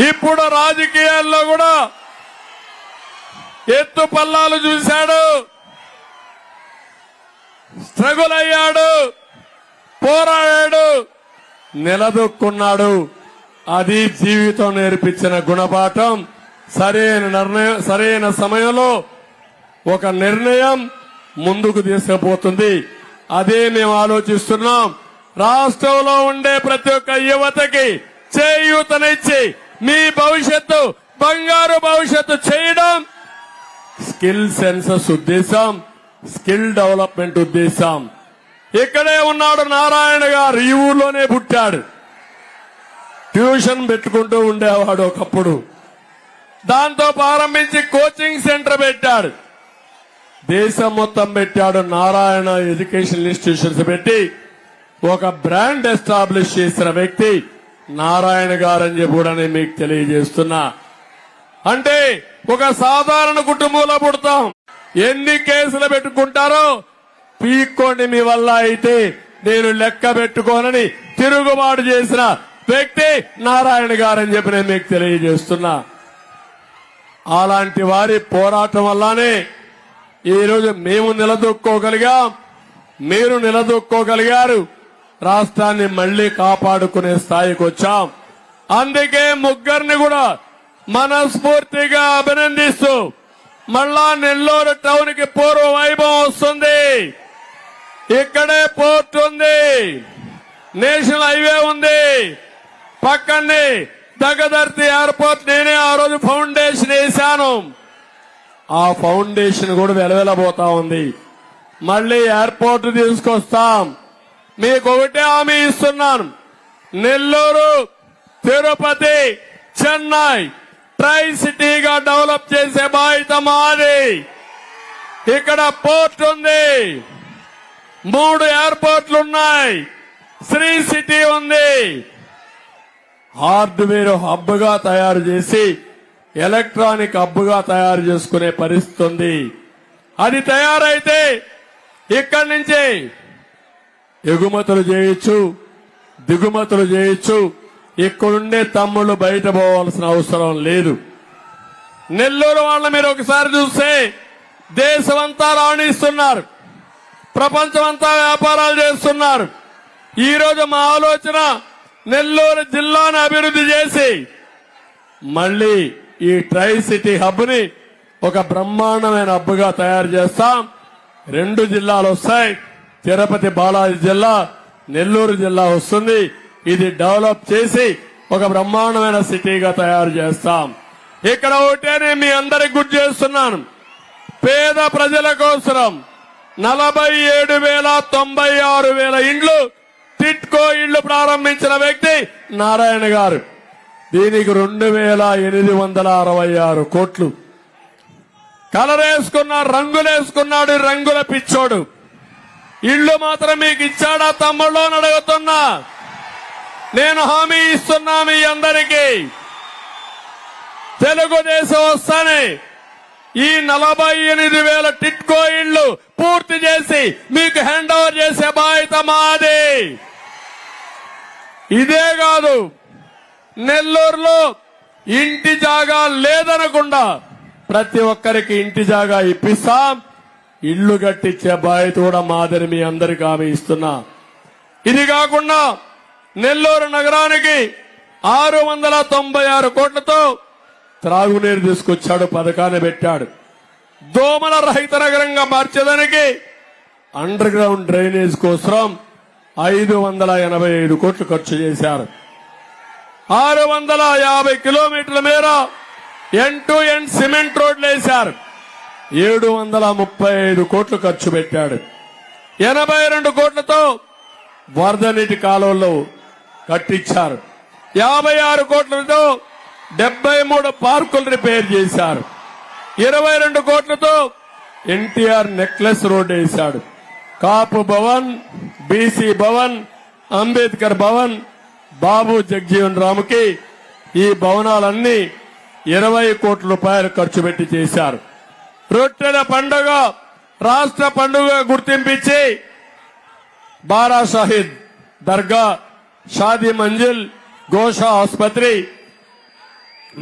ఇప్పుడు రాజకీయాల్లో కూడా ఎత్తు పల్లాలు చూశాడు, స్ట్రగుల్ అయ్యాడు, పోరాడాడు, నిలదొక్కున్నాడు. అది జీవితం నేర్పించిన గుణపాఠం. సరైన సమయంలో ఒక నిర్ణయం ముందుకు తీసుకుపోతుంది. అదే మేము ఆలోచిస్తున్నాం. రాష్ట్రంలో ఉండే ప్రతి ఒక్క యువతకి చేయూతనిచ్చి మీ భవిష్యత్తు బంగారు భవిష్యత్తు చేయడం స్కిల్ సెన్సస్ ఉద్దేశం, స్కిల్ డెవలప్మెంట్ ఉద్దేశం. ఇక్కడే ఉన్నాడు నారాయణ గారు, ఈ ఊర్లోనే పుట్టాడు. ట్యూషన్ పెట్టుకుంటూ ఉండేవాడు ఒకప్పుడు. దాంతో ప్రారంభించి కోచింగ్ సెంటర్ పెట్టాడు. దేశం మొత్తం పెట్టాడు. నారాయణ ఎడ్యుకేషన్ ఇన్స్టిట్యూషన్స్ పెట్టి ఒక బ్రాండ్ ఎస్టాబ్లిష్ చేసిన వ్యక్తి నారాయణ గారని చెప్పి కూడా నేను మీకు తెలియజేస్తున్నా. అంటే ఒక సాధారణ కుటుంబంలో పుడతాం, ఎన్ని కేసులు పెట్టుకుంటారో పీక్కోండి, మీ వల్ల అయితే నేను లెక్క పెట్టుకోనని తిరుగుబాటు చేసిన వ్యక్తి నారాయణ గారని చెప్పి నేను మీకు తెలియజేస్తున్నా. అలాంటి వారి పోరాటం వల్లనే ఈరోజు మేము నిలదొక్కోగలిగాం, మీరు నిలదొక్కోగలిగారు, రాష్ట్రాన్ని మళ్లీ కాపాడుకునే స్థాయికి వచ్చాం. అందుకే ముగ్గురిని కూడా మనస్ఫూర్తిగా అభినందిస్తూ మళ్ళా నెల్లూరు టౌన్ కి పూర్వ వైభవం వస్తుంది. ఇక్కడే పోర్ట్ ఉంది, నేషనల్ హైవే ఉంది, పక్కనే దగదర్తి ఎయిర్పోర్ట్. నేనే ఆ రోజు ఫౌండేషన్ వేశాను. ఆ ఫౌండేషన్ కూడా వెలవెలబోతా ఉంది. మళ్లీ ఎయిర్పోర్ట్ తీసుకొస్తాం. మీకు ఒకటే హామీ ఇస్తున్నాను, నెల్లూరు, తిరుపతి, చెన్నై ట్రై సిటీగా డెవలప్ చేసే బాధ్యత మాది. ఇక్కడ పోర్ట్ ఉంది, 3 ఎయిర్పోర్ట్లు ఉన్నాయి, శ్రీ సిటీ ఉంది. హార్డ్వేర్ హబ్ గా తయారు చేసి ఎలక్ట్రానిక్ హబ్ గా తయారు చేసుకునే పరిస్థితి ఉంది. అది తయారైతే ఇక్కడి నుంచి ఎగుమతులు చేయొచ్చు, దిగుమతులు చేయొచ్చు. ఇక్కడుండే తమ్ముళ్ళు బయట పోవాల్సిన అవసరం లేదు. నెల్లూరు వాళ్ళ మీరు ఒకసారి చూస్తే దేశమంతా రాణిస్తున్నారు, ప్రపంచమంతా వ్యాపారాలు చేస్తున్నారు. ఈ రోజు మా ఆలోచన నెల్లూరు జిల్లాను అభివృద్ధి చేసి మళ్లీ ఈ ట్రై సిటీ హబ్ ని ఒక బ్రహ్మాండమైన హబ్ గా తయారు చేస్తాం. 2 జిల్లాలు వస్తాయి, తిరుపతి బాలాజీ జిల్లా, నెల్లూరు జిల్లా వస్తుంది. ఇది డెవలప్ చేసి ఒక బ్రహ్మాండమైన సిటీగా తయారు చేస్తాం. ఇక్కడ ఒకటే మీ అందరికి గుర్తు చేస్తున్నాను, పేద ప్రజల కోసం 47,96,000 ఇండ్లు టిట్కో ఇళ్లు ప్రారంభించిన వ్యక్తి నారాయణ గారు. దీనికి 2,866 కోట్లు. కలరేసుకున్నాడు, రంగులేసుకున్నాడు, రంగుల పిచ్చోడు. ఇళ్లు మాత్రం మీకు ఇచ్చాడా తమ్ముళ్ళు అని అడుగుతున్నా. నేను హామీ ఇస్తున్నా మీ అందరికీ, తెలుగుదేశం వస్తానే ఈ 48,000 టిట్కో ఇళ్లు పూర్తి చేసి మీకు హ్యాండ్ ఓవర్ చేసే బాధ్యత మాది. ఇదే కాదు, నెల్లూరులో ఇంటి జాగా లేదనకుండా ప్రతి ఒక్కరికి ఇంటి జాగా ఇప్పిస్తాం. ఇళ్లు కట్టించే బాధ్యత కూడా మాదని మీ అందరికీ హామీ ఇస్తున్నా. ఇది కాకుండా నెల్లూరు నగరానికి 696 కోట్లతో త్రాగునీరు తీసుకొచ్చాడు, పథకాన్ని పెట్టాడు. దోమల రహిత నగరంగా మార్చేదానికి అండర్ గ్రౌండ్ డ్రైనేజ్ కోసం 585 కోట్లు ఖర్చు చేశారు. 650 కిలోమీటర్ల మేర ఎండ్ టు ఎండ్ సిమెంట్ రోడ్లు వేశారు. 735 కోట్లు ఖర్చు పెట్టాడు. 82 కోట్లతో వరద నీటి కాలువలు కట్టించారు. 56 కోట్లతో 73 పార్కులు రిపేర్ చేశారు. 22 కోట్లతో ఎన్టీఆర్ నెక్లెస్ రోడ్ వేశాడు. కాపు భవన్, బీసీ భవన్, అంబేద్కర్ భవన్, బాబు జగజీవన్ రామ్కి ఈ భవనాలన్నీ 20 కోట్ల రూపాయలు ఖర్చు పెట్టి చేశారు. రొట్టెల పండుగ రాష్ట్ర పండుగ గుర్తింపించి బారా షాహిద్ దర్గా, షాదీ మంజిల్, గోషా ఆసుపత్రి,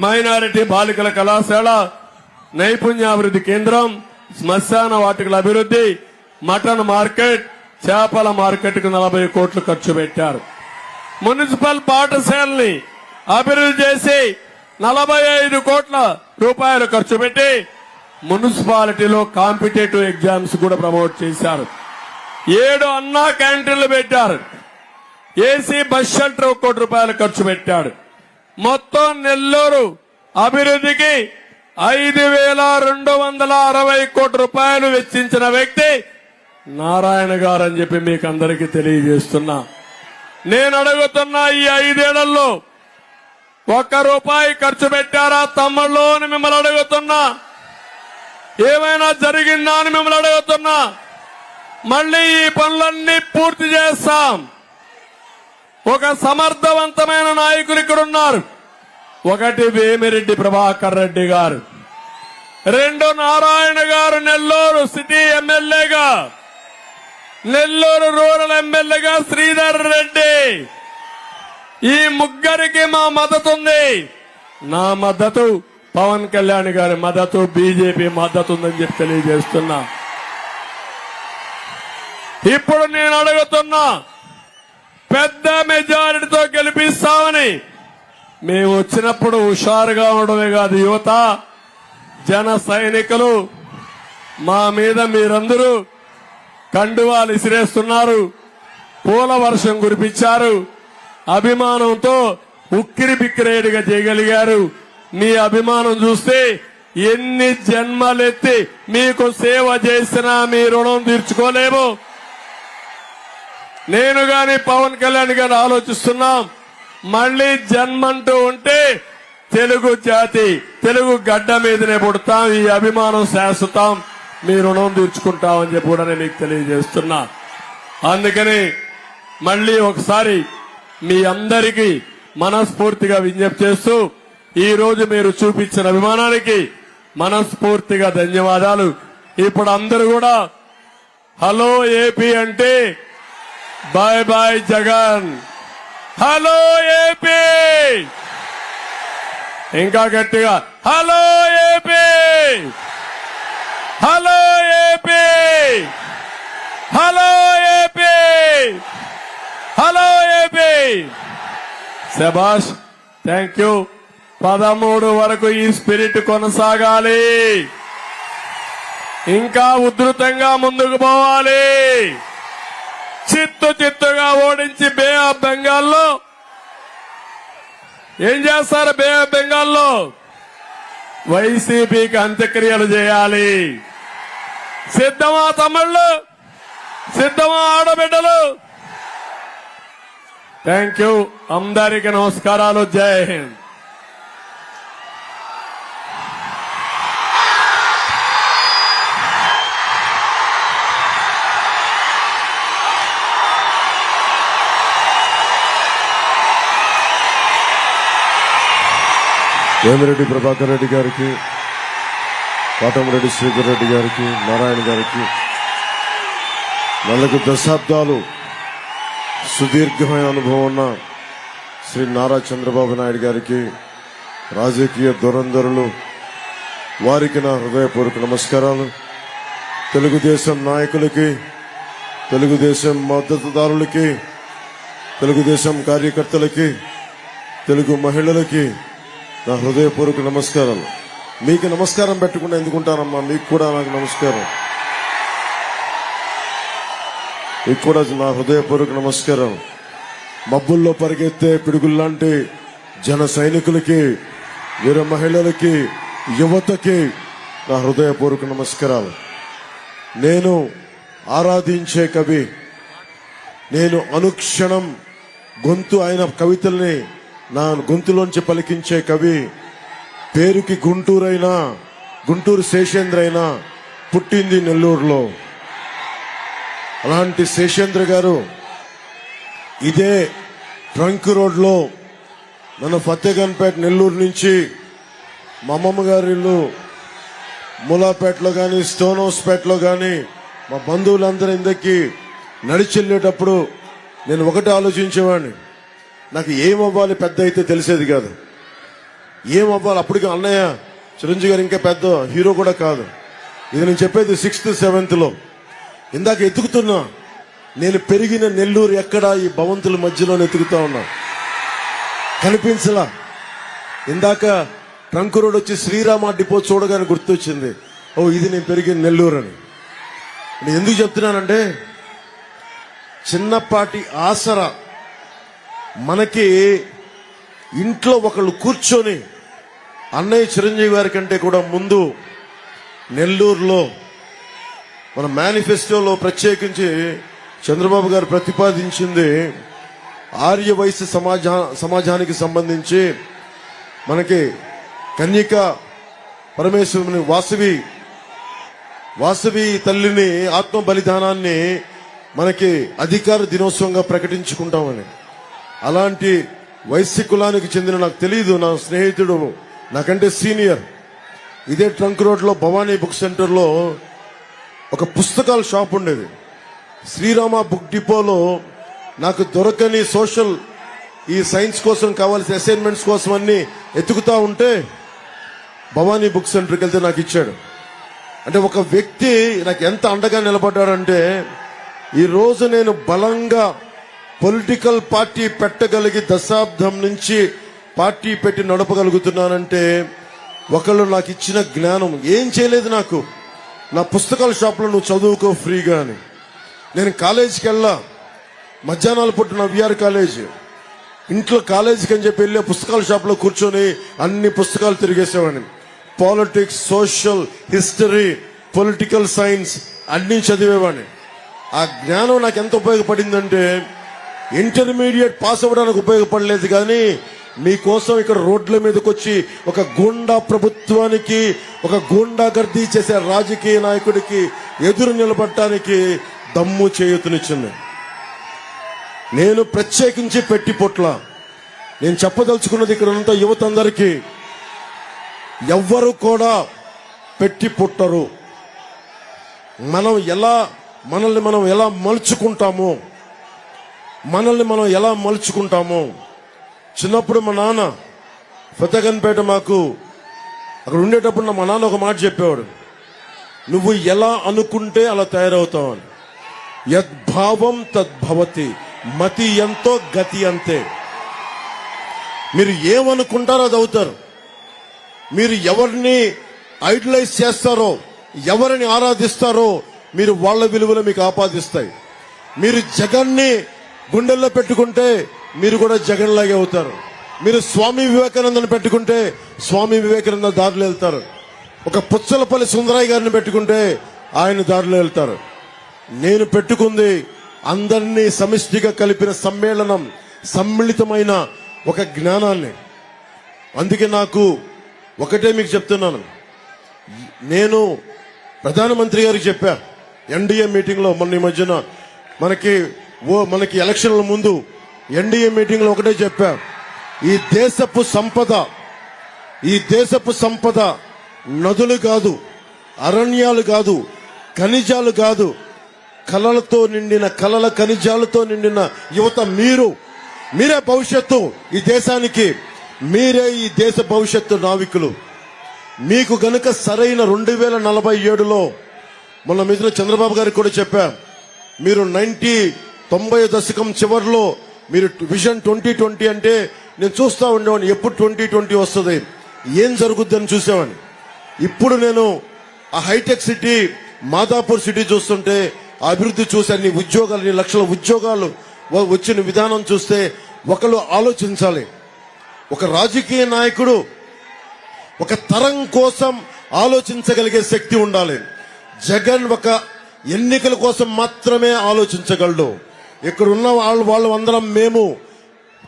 మైనారిటీ బాలికల కళాశాల, నైపుణ్యాభివృద్ధి కేంద్రం, శ్మశాన వాటికల అభివృద్ధి, మటన్ మార్కెట్, చేపల మార్కెట్ కు 40 కోట్లు ఖర్చు పెట్టారు. మున్సిపల్ పాఠశాలని అభివృద్ధి చేసి 45 కోట్ల రూపాయలు ఖర్చు పెట్టి మున్సిపాలిటీలో కాంపిటేటివ్ ఎగ్జామ్స్ కూడా ప్రమోట్ చేశారు. 7 అన్నా క్యాంటీన్లు పెట్టారు. ఏసీ బస్ షెల్టర్ 1 కోటి రూపాయలు ఖర్చు పెట్టాడు. మొత్తం నెల్లూరు అభివృద్ధికి 5,260 కోట్ల రూపాయలు వెచ్చించిన వ్యక్తి నారాయణ గారు అని చెప్పి మీకు అందరికీ తెలియజేస్తున్నా. నేను అడుగుతున్నా, ఈ 5 ఏళ్లలో 1 రూపాయి ఖర్చు పెట్టారా తమ్ముళ్ళు అని మిమ్మల్ని అడుగుతున్నా. ఏమైనా జరిగిందా అని మిమ్మల్ని అడుగుతున్నా. మళ్ళీ ఈ పనులన్నీ పూర్తి చేస్తాం. ఒక సమర్థవంతమైన నాయకులు ఇక్కడ ఉన్నారు. ఒకటి వేమిరెడ్డి ప్రభాకర్ రెడ్డి గారు, రెండు నారాయణ గారు నెల్లూరు సిటీ ఎమ్మెల్యేగా, నెల్లూరు రూరల్ ఎమ్మెల్యేగా శ్రీధర్ రెడ్డి. ఈ ముగ్గురికి మా మద్దతు ఉంది. నా మద్దతు, పవన్ కళ్యాణ్ గారి మద్దతు, బీజేపీ మద్దతు ఉందని చెప్పి తెలియజేస్తున్నా. ఇప్పుడు నేను అడుగుతున్నా, పెద్ద మెజారిటీతో గెలిపిస్తామని. మేము వచ్చినప్పుడు హుషారుగా ఉండడమే కాదు, యువత, జన సైనికులు మా మీద మీరందరూ కండువాలు ఇసిరేస్తున్నారు, పూల వర్షం కురిపించారు, అభిమానంతో ఉక్కిరి బిక్కిరేడుగా చేయగలిగారు. మీ అభిమానం చూస్తే ఎన్ని జన్మలెత్తి మీకు సేవ చేసినా మీ రుణం తీర్చుకోలేము. నేను గాని పవన్ కళ్యాణ్ గారు ఆలోచిస్తున్నాం, మళ్లీ జన్మంటూ ఉంటే తెలుగు జాతి, తెలుగు గడ్డ మీదనే పుడతాం. ఈ అభిమానం శాశ్వతం, మీ రుణం తీర్చుకుంటామని చెప్పి కూడా నేను మీకు తెలియజేస్తున్నా. అందుకని మళ్లీ ఒకసారి మీ అందరికీ మనస్ఫూర్తిగా విజ్ఞప్తి చేస్తూ, ఈ రోజు మీరు చూపించిన అభిమానానికి మనస్ఫూర్తిగా ధన్యవాదాలు. ఇప్పుడు అందరూ కూడా హలో ఏపీ అంటే bye bye Jagan, hello AP, ఇంకా గట్టిగా hello AP, hello AP, hello AP, hello AP. శభాష్, థ్యాంక్ యూ. 13 వరకు ఈ స్పిరిట్ కొనసాగాలి, ఇంకా ఉధృతంగా ముందుకు పోవాలి. చిత్తుగా ఓడించి బే ఆఫ్ బెంగాల్లో ఏం చేస్తారు? బే ఆఫ్ బెంగాల్లో వైసీపీకి అంత్యక్రియలు చేయాలి. సిద్ధమా తమ్ముళ్ళు? సిద్ధమా ఆడబిడ్డలు? Thank you. అందరికీ నమస్కారాలు. జై హింద్. వేమిరెడ్డి ప్రభాకర్ రెడ్డి గారికి, కోటమిరెడ్డి శ్రీధర్ రెడ్డి గారికి, నారాయణ గారికి, 4 దశాబ్దాలు సుదీర్ఘమైన అనుభవం ఉన్న శ్రీ నారా చంద్రబాబు నాయుడు గారికి, రాజకీయ దురంధరులు వారికి నా హృదయపూర్వక నమస్కారాలు. తెలుగుదేశం నాయకులకి, తెలుగుదేశం మద్దతుదారులకి, తెలుగుదేశం కార్యకర్తలకి, తెలుగు మహిళలకి నా హృదయపూర్వక నమస్కారాలు. మీకు నమస్కారం పెట్టకుండా ఎందుకుంటానమ్మా? మీకు కూడా నాకు నమస్కారం. మీకు కూడా నా హృదయపూర్వక నమస్కారం. మబ్బుల్లో పరిగెత్తే పిడుగుల్లాంటి జన సైనికులకి, వీర మహిళలకి, యువతకి నా హృదయపూర్వక నమస్కారాలు. నేను ఆరాధించే కవి, నేను అనుక్షణం గొంతు అయిన కవితల్ని నా గొంతులోంచి పలికించే కవి, పేరుకి గుంటూరైనా, గుంటూరు శేషేంద్ర అయినా, పుట్టింది నెల్లూరులో. అలాంటి శేషేంద్ర గారు ఇదే ట్రంక్ రోడ్లో మన ఫతేగన్పేట నెల్లూరు నుంచి మా అమ్మమ్మ గారి ఇల్లు మూలాపేటలో కానీ, స్టోన్ హౌస్పేటలో కానీ మా బంధువులందరూ ఇందరికి నడిచెళ్ళేటప్పుడు నేను ఒకటి ఆలోచించేవాడిని, నాకు ఏమవ్వాలి పెద్ద అయితే తెలిసేది కాదు. ఏమవ్వాలి అప్పటికి అన్నయ్య చిరంజీవి గారు ఇంకా పెద్ద హీరో కూడా కాదు. ఇది నేను చెప్పేది 6th 7th లో. ఇందాక ఎతుకుతున్నా, నేను పెరిగిన నెల్లూరు ఎక్కడా ఈ భవంతుల మధ్యలో ఎతుకుతా ఉన్నా, కనిపించలా. ఇందాక ట్రంక్ రోడ్ వచ్చి శ్రీరామ డిపో చూడగానే గుర్తొచ్చింది, ఓ ఇది నేను పెరిగిన నెల్లూరు అని. నేను ఎందుకు చెప్తున్నానంటే, చిన్నపాటి ఆసరా మనకి ఇంట్లో ఒకళ్ళు కూర్చొని, అన్నయ్య చిరంజీవి గారి కంటే కూడా ముందు నెల్లూరులో మన మేనిఫెస్టోలో ప్రత్యేకించి చంద్రబాబు గారు ప్రతిపాదించింది ఆర్య వయస్సు సమాజానికి సంబంధించి మనకి కన్యక పరమేశ్వరుని వాసవి తల్లిని ఆత్మ బలిదానాన్ని మనకి అధికార దినోత్సవంగా ప్రకటించుకుంటామని. అలాంటి వైశ్య కులానికి చెందిన, నాకు తెలియదు, నా స్నేహితుడు నాకంటే సీనియర్, ఇదే ట్రంక్ రోడ్లో భవానీ బుక్ సెంటర్లో ఒక పుస్తకాల షాప్ ఉండేది. శ్రీరామ బుక్ డిపోలో నాకు దొరకని సోషల్ ఈ సైన్స్ కోసం కావాల్సిన అసైన్మెంట్స్ కోసం అన్ని ఎత్తుకుతా ఉంటే భవానీ బుక్ సెంటర్కి వెళ్తే నాకు ఇచ్చాడు. అంటే ఒక వ్యక్తి నాకు ఎంత అండగా నిలబడ్డాడంటే, ఈ రోజు నేను బలంగా పొలిటికల్ పార్టీ పెట్టగలిగి దశాబ్దం నుంచి పార్టీ పెట్టి నడపగలుగుతున్నానంటే ఒకళ్ళు నాకు ఇచ్చిన జ్ఞానం. ఏం చేయలేదు నాకు, నా పుస్తకాల షాప్లో నువ్వు చదువుకో ఫ్రీగా అని. నేను కాలేజీకి వెళ్ళా, మధ్యాహ్నాలు పుట్టిన విఆర్ కాలేజ్, ఇంట్లో కాలేజీకి అని చెప్పి వెళ్ళి పుస్తకాల షాప్లో కూర్చొని అన్ని పుస్తకాలు తిరిగేసేవాడిని. Politics, social, history, political science అన్ని చదివేవాడిని. ఆ జ్ఞానం నాకు ఎంత ఉపయోగపడిందంటే, ఇంటర్మీడియట్ పాస్ అవ్వడానికి ఉపయోగపడలేదు, కానీ మీకోసం ఇక్కడ రోడ్ల మీదకి వచ్చి ఒక గూండా ప్రభుత్వానికి, ఒక గూండా గర్దీ చేసే రాజకీయ నాయకుడికి ఎదురు నిలబడటానికి దమ్ము చేయూతనిచ్చింది. నేను ప్రత్యేకించి పెట్టి పొట్ల నేను చెప్పదలుచుకున్నది ఇక్కడ ఉన్న యువత అందరికీ, ఎవ్వరు కూడా పెట్టి పుట్టరు. మనల్ని మనం ఎలా మలుచుకుంటామో చిన్నప్పుడు మా నాన్న ఫతేగన్పేట మాకు అక్కడ ఉండేటప్పుడు మా నాన్న ఒక మాట చెప్పేవాడు, నువ్వు ఎలా అనుకుంటే అలా తయారవుతావు అని. యద్భావం తద్భవతి, మతి ఎంతో గతి అంతే. మీరు ఏమనుకుంటారో అది అవుతారు. మీరు ఎవరిని ఐడలైజ్ చేస్తారో, ఎవరిని ఆరాధిస్తారో, మీరు వాళ్ళ విలువలు మీకు ఆపాదిస్తాయి. మీరు జగన్ని గుండెల్లో పెట్టుకుంటే మీరు కూడా జగన్ లాగే అవుతారు. మీరు స్వామి వివేకానందని పెట్టుకుంటే స్వామి వివేకానంద దారిలో వెళ్తారు. ఒక పుచ్చలపల్లి సుందరయ్య గారిని పెట్టుకుంటే ఆయన దారిలో వెళ్తారు. నేను పెట్టుకుంది అందరినీ సమిష్టిగా కలిపిన సమ్మేళనం, సమ్మిళితమైన ఒక జ్ఞానాన్ని. అందుకే నాకు ఒకటే మీకు చెప్తున్నాను, నేను ప్రధానమంత్రి గారికి చెప్పా ఎన్డీఏ మీటింగ్ లో, మొన్న ఈ మధ్యన మనకి ఎలక్షన్ల ముందు ఎన్డీఏ మీటింగ్ లో ఒకటే చెప్పా, ఈ దేశపు సంపద నదులు కాదు, అరణ్యాలు కాదు, ఖనిజాలు కాదు, కలల ఖనిజాలతో నిండిన యువత మీరే భవిష్యత్తు ఈ దేశానికి. మీరే ఈ దేశ భవిష్యత్తు నావికులు. మీకు గనుక సరైన 2047లో మొన్న మీద చంద్రబాబు గారికి కూడా చెప్పా, మీరు 90 దశకం చివరిలో మీరు విజన్ 2020 అంటే నేను చూస్తా ఉండేవాడిని, ఎప్పుడు 2020 వస్తుంది, ఏం జరుగుద్దని చూసేవాడిని. ఇప్పుడు నేను ఆ హైటెక్ సిటీ, మాదాపూర్ సిటీ చూస్తుంటే అభివృద్ధి చూసి అన్ని లక్షల ఉద్యోగాలు వచ్చిన విధానం చూస్తే ఒకళ్ళు ఆలోచించాలి. ఒక రాజకీయ నాయకుడు ఒక తరం కోసం ఆలోచించగలిగే శక్తి ఉండాలి. జగన్ ఒక ఎన్నికల కోసం మాత్రమే ఆలోచించగలడు. ఇక్కడ ఉన్న వాళ్ళు అందరం మేము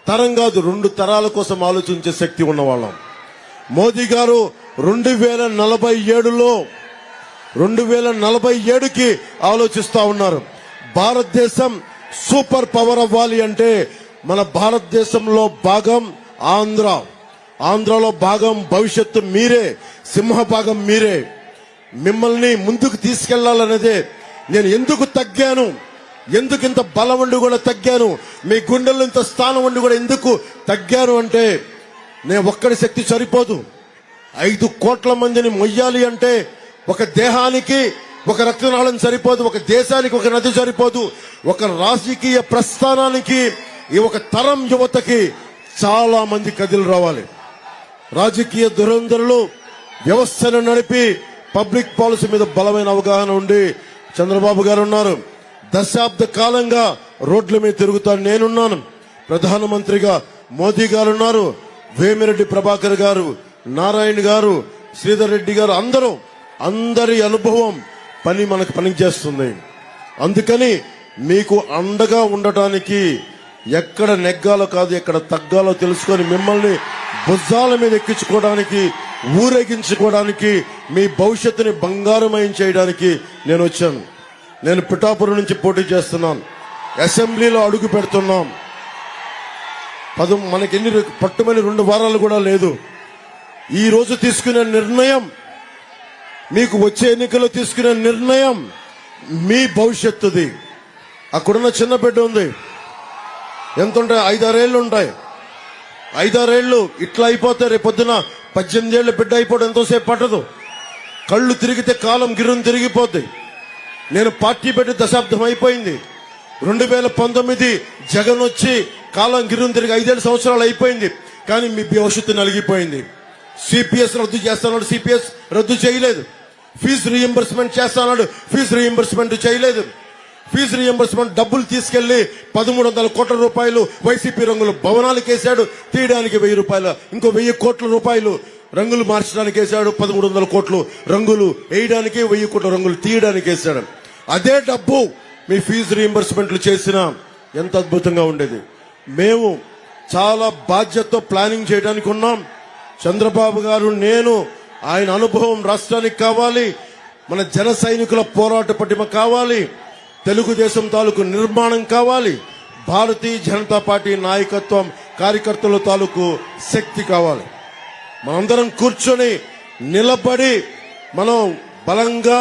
తరం కాదు, 2 తరాల కోసం ఆలోచించే శక్తి ఉన్నవాళ్ళం. మోదీ గారు 2047కి ఆలోచిస్తా ఉన్నారు. భారతదేశం సూపర్ పవర్ అవ్వాలి అంటే మన భారతదేశంలో భాగం ఆంధ్రాలో భాగం భవిష్యత్తు మీరే, సింహభాగం మీరే. మిమ్మల్ని ముందుకు తీసుకెళ్లాలనేదే నేను ఎందుకు తగ్గాను, ఎందుకు ఇంత బలం ఉండి కూడా తగ్గాను, మీ గుండెల్లో ఇంత స్థానం ఉండి కూడా ఎందుకు తగ్గాను అంటే, నేను ఒక్కడి శక్తి సరిపోదు. 5 కోట్ల మందిని మొయ్యాలి అంటే ఒక దేహానికి ఒక రక్తనాళం సరిపోదు, ఒక దేశానికి ఒక నది సరిపోదు, ఒక రాజకీయ ప్రస్థానానికి ఈ ఒక తరం యువతకి చాలా మంది కదిలి రావాలి. రాజకీయ దురంధరులు వ్యవస్థను నడిపి పబ్లిక్ పాలసీ మీద బలమైన అవగాహన ఉండి చంద్రబాబు గారు ఉన్నారు. దశాబ్ద కాలంగా రోడ్ల మీద తిరుగుతాను నేనున్నాను. ప్రధానమంత్రిగా మోదీ గారు ఉన్నారు, వేమిరెడ్డి ప్రభాకర్ గారు, నారాయణ గారు, శ్రీధర్ రెడ్డి గారు, అందరి అనుభవం మనకు పనిచేస్తుంది. అందుకని మీకు అండగా ఉండటానికి ఎక్కడ నెగ్గాలో కాదు, ఎక్కడ తగ్గాలో తెలుసుకొని మిమ్మల్ని భుజాల మీద ఎక్కించుకోవడానికి, ఊరేగించుకోవడానికి, మీ భవిష్యత్తుని బంగారమయం చేయడానికి నేను వచ్చాను. నేను పిఠాపురం నుంచి పోటీ చేస్తున్నాను, అసెంబ్లీలో అడుగు పెడుతున్నాం. మనకి పట్టుమని 2 వారాలు కూడా లేదు. ఈ రోజు తీసుకునే నిర్ణయం మీకు వచ్చే ఎన్నికల్లో తీసుకునే నిర్ణయం మీ భవిష్యత్తుది. అక్కడున్న చిన్న బిడ్డ ఉంది, ఎంత ఉంటాయి? 5-6 ఏళ్ళు ఉంటాయి. 5-6 ఏళ్ళు ఇట్లా అయిపోతాయి. రేపు పొద్దున 18 ఏళ్ళ బిడ్డ అయిపోవడం ఎంతోసేపు పట్టదు. కళ్ళు తిరిగితే కాలం గిర్రం తిరిగిపోద్ది. నేను పార్టీ పెట్టి దశాబ్దం అయిపోయింది. 2019 జగన్ వచ్చి కాలం గిర్రం తిరిగి 5 సంవత్సరాలు అయిపోయింది. కానీ మీ భవిష్యత్తు నలిగిపోయింది. సిపిఎస్ రద్దు చేస్తాడు, సిపిఎస్ రద్దు చేయలేదు. ఫీజు రీఎంబర్స్మెంట్ చేస్తాడు, ఫీజు రీఎంబర్స్మెంట్ చేయలేదు. ఫీజు రీఎంబర్స్మెంట్ డబ్బులు తీసుకెళ్లి 1300 కోట్ల రూపాయలు వైసీపీ రంగులు భవనాలకు వేశాడు, తీయడానికి 1000 రూపాయలు, ఇంకో 1000 కోట్ల రూపాయలు రంగులు మార్చడానికి వేశాడు. 1300 కోట్లు రంగులు వేయడానికి, 1000 కోట్ల రంగులు తీయడానికి వేశాడు. అదే డబ్బు మీ ఫీజు రీఎంబర్స్మెంట్లు చేసినా ఎంత అద్భుతంగా ఉండేది. మేము చాలా బాధ్యతతో ప్లానింగ్ చేయడానికి ఉన్నాం. చంద్రబాబు గారు, నేను, ఆయన అనుభవం రాష్ట్రానికి కావాలి. మన జన సైనికుల పోరాట పటిమ కావాలి. తెలుగుదేశం తాలూకు నిర్మాణం కావాలి. భారతీయ జనతా పార్టీ నాయకత్వం, కార్యకర్తల తాలూకు శక్తి కావాలి. మనందరం కూర్చొని నిలబడి మనం బలంగా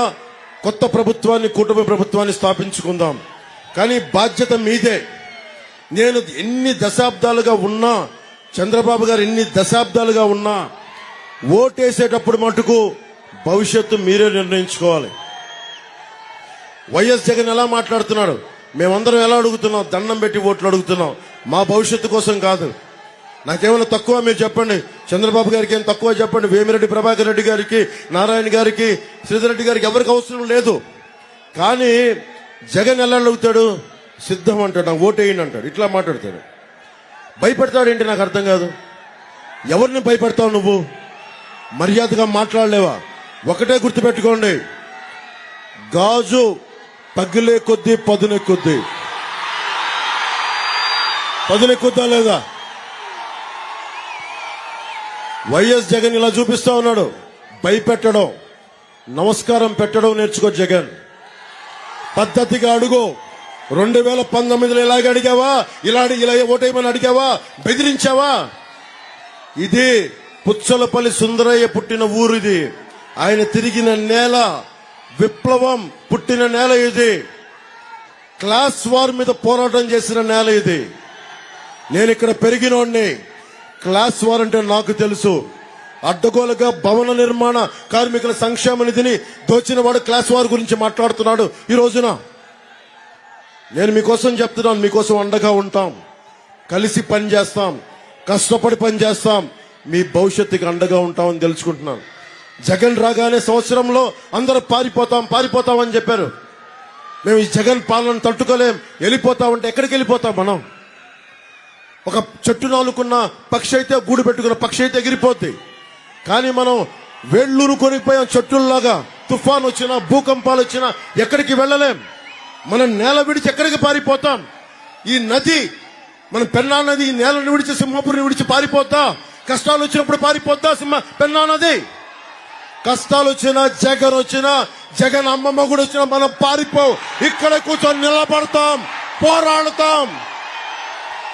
కొత్త ప్రభుత్వాన్ని, కూటమి ప్రభుత్వాన్ని స్థాపించుకుందాం. కానీ బాధ్యత మీదే. నేను ఎన్ని దశాబ్దాలుగా ఉన్నా, చంద్రబాబు గారు ఎన్ని దశాబ్దాలుగా ఉన్నా, ఓటేసేటప్పుడు మటుకు భవిష్యత్తు మీరే నిర్ణయించుకోవాలి. వైఎస్ జగన్ ఎలా మాట్లాడుతున్నాడు, మేమందరం ఎలా అడుగుతున్నాం? దండం పెట్టి ఓట్లు అడుగుతున్నాం. మా భవిష్యత్తు కోసం కాదు. నాకేమైనా తక్కువ మీరు చెప్పండి. చంద్రబాబు గారికి ఏం తక్కువ చెప్పండి. వేమిరెడ్డి ప్రభాకర్ రెడ్డి గారికి, నారాయణ గారికి, శ్రీధర్ రెడ్డి గారికి ఎవరికి అవసరం లేదు. కానీ జగన్ ఎలా అడుగుతాడు? సిద్ధం అంటాడు, నాకు ఓటేయండి అంటాడు. ఇట్లా మాట్లాడతాడు. భయపెడతాడేంటి నాకు అర్థం కాదు. ఎవరిని భయపెడతావు నువ్వు? మర్యాదగా మాట్లాడలేవా? ఒకటే గుర్తుపెట్టుకోండి, గాజు పగిలే కొద్దీ పదునెక్కుద్ది. పదునెక్కుద్దా లేదా? వైఎస్ జగన్ ఇలా చూపిస్తా ఉన్నాడు. భయపెట్టడం, నమస్కారం పెట్టడం నేర్చుకో జగన్. పద్ధతిగా అడుగు. 2019లో ఇలాగ అడిగావా? ఇలా ఓటేయమని అడిగావా? బెదిరించావా? ఇది పుచ్చలపల్లి సుందరయ్య పుట్టిన ఊరు. ఇది ఆయన తిరిగిన నేల, విప్లవం పుట్టిన నేల. ఇది క్లాస్ వార్ మీద పోరాటం చేసిన నేల. ఇది నేను ఇక్కడ పెరిగినోడిని. క్లాస్ వార్ అంటే నాకు తెలుసు. అడ్డగోలుగా భవన నిర్మాణ కార్మికుల సంక్షేమ నిధిని దోచిన వాడు క్లాస్ వార్ గురించి మాట్లాడుతున్నాడు ఈ రోజున. నేను మీకోసం చెప్తున్నాను, మీకోసం అండగా ఉంటాం, కలిసి పని చేస్తాం, కష్టపడి పని చేస్తాం, మీ భవిష్యత్తుకి అండగా ఉంటామని తెలుసుకుంటున్నాను. జగన్ రాగానే సంవత్సరంలో అందరూ పారిపోతాం అని చెప్పారు. మేము ఈ జగన్ పాలన తట్టుకోలేం, వెళ్ళిపోతామంటే ఎక్కడికి వెళ్ళిపోతాం మనం? ఒక చెట్టు నాలుకున్న పక్షి అయితే, గూడు పెట్టుకున్న పక్షి అయితే ఎగిరిపోద్ది. కానీ మనం వేళ్ళూరు కొనిపోయాం చెట్టుల్లాగా. తుఫాన్ వచ్చినా, భూకంపాలు వచ్చినా ఎక్కడికి వెళ్ళలేం. మనం నేల విడిచి ఎక్కడికి పారిపోతాం? ఈ నది, మన పెన్నా నది ఈ నేలను విడిచి, సింహపురిని విడిచి పారిపోతా. కష్టాలు వచ్చినప్పుడు పారిపోతా పెన్నా నది. కష్టాలు వచ్చినా, జగన్ వచ్చినా, జగన్ అమ్మమ్మ కూడా వచ్చినా మనం పారిపో. ఇక్కడ కూర్చొని నిలబడతాం, పోరాడతాం,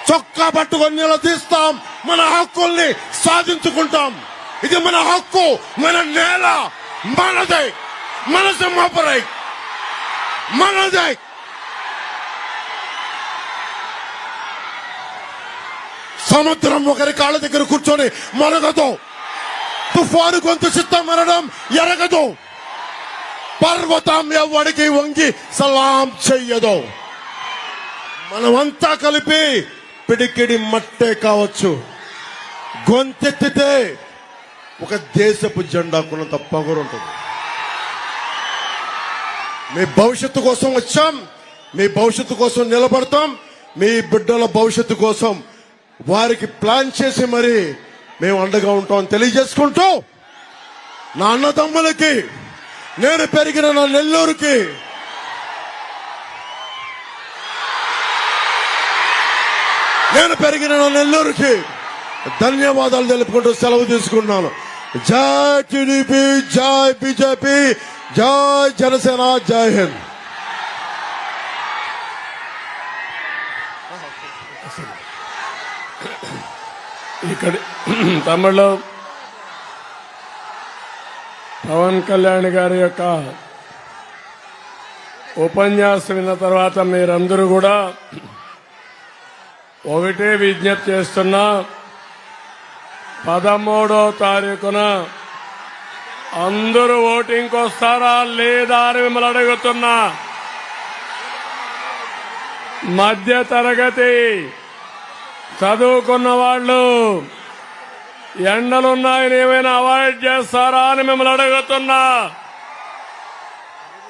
చొక్కా పట్టుకొని నిలదీస్తాం, మన హక్కుల్ని సాధించుకుంటాం. ఇది మన హక్కు, మన నేల, మనదే, మన సింహపురి మనదే. సముద్రం ఒకరి కాళ్ళ దగ్గర కూర్చొని మరగదు. తుఫాను గొంతు చిత్త మరణం ఎరగదు. పర్వతం ఎవడికి వంగి సలాం చెయ్యదు. మనమంతా కలిపి పిడికిడి మట్టే కావచ్చు, గొంతెత్తితే ఒక దేశపు జెండా కొనంత పొగరు ఉంటుంది. మీ భవిష్యత్తు కోసం వచ్చాం, మీ భవిష్యత్తు కోసం నిలబడతాం. మీ బిడ్డల భవిష్యత్తు కోసం వారికి ప్లాన్ చేసి మరి మేము అండగా ఉంటామని తెలియజేసుకుంటూ, నా అన్నదమ్ములకి, నేను పెరిగిన నా నెల్లూరుకి, ధన్యవాదాలు తెలుపుకుంటూ సెలవు తీసుకున్నాను. జై టీడీపీ, జై బీజేపీ, జై జనసేన, జై హింద్. ఇక్కడ తమిళలో పవన్ కళ్యాణ్ గారి యొక్క ఉపన్యాసం విన్న తర్వాత మీరందరూ కూడా ఒకటే విజ్ఞప్తి చేస్తున్నా, 13వ తారీఖున అందరూ ఓటింగ్కి వస్తారా లేదా అని మిమ్మల్ని అడుగుతున్నా. మధ్య తరగతి చదువుకున్న వాళ్ళు ఎండలున్నాయని ఏమైనా అవాయిడ్ చేస్తారా అని మిమ్మల్ని అడుగుతున్నా.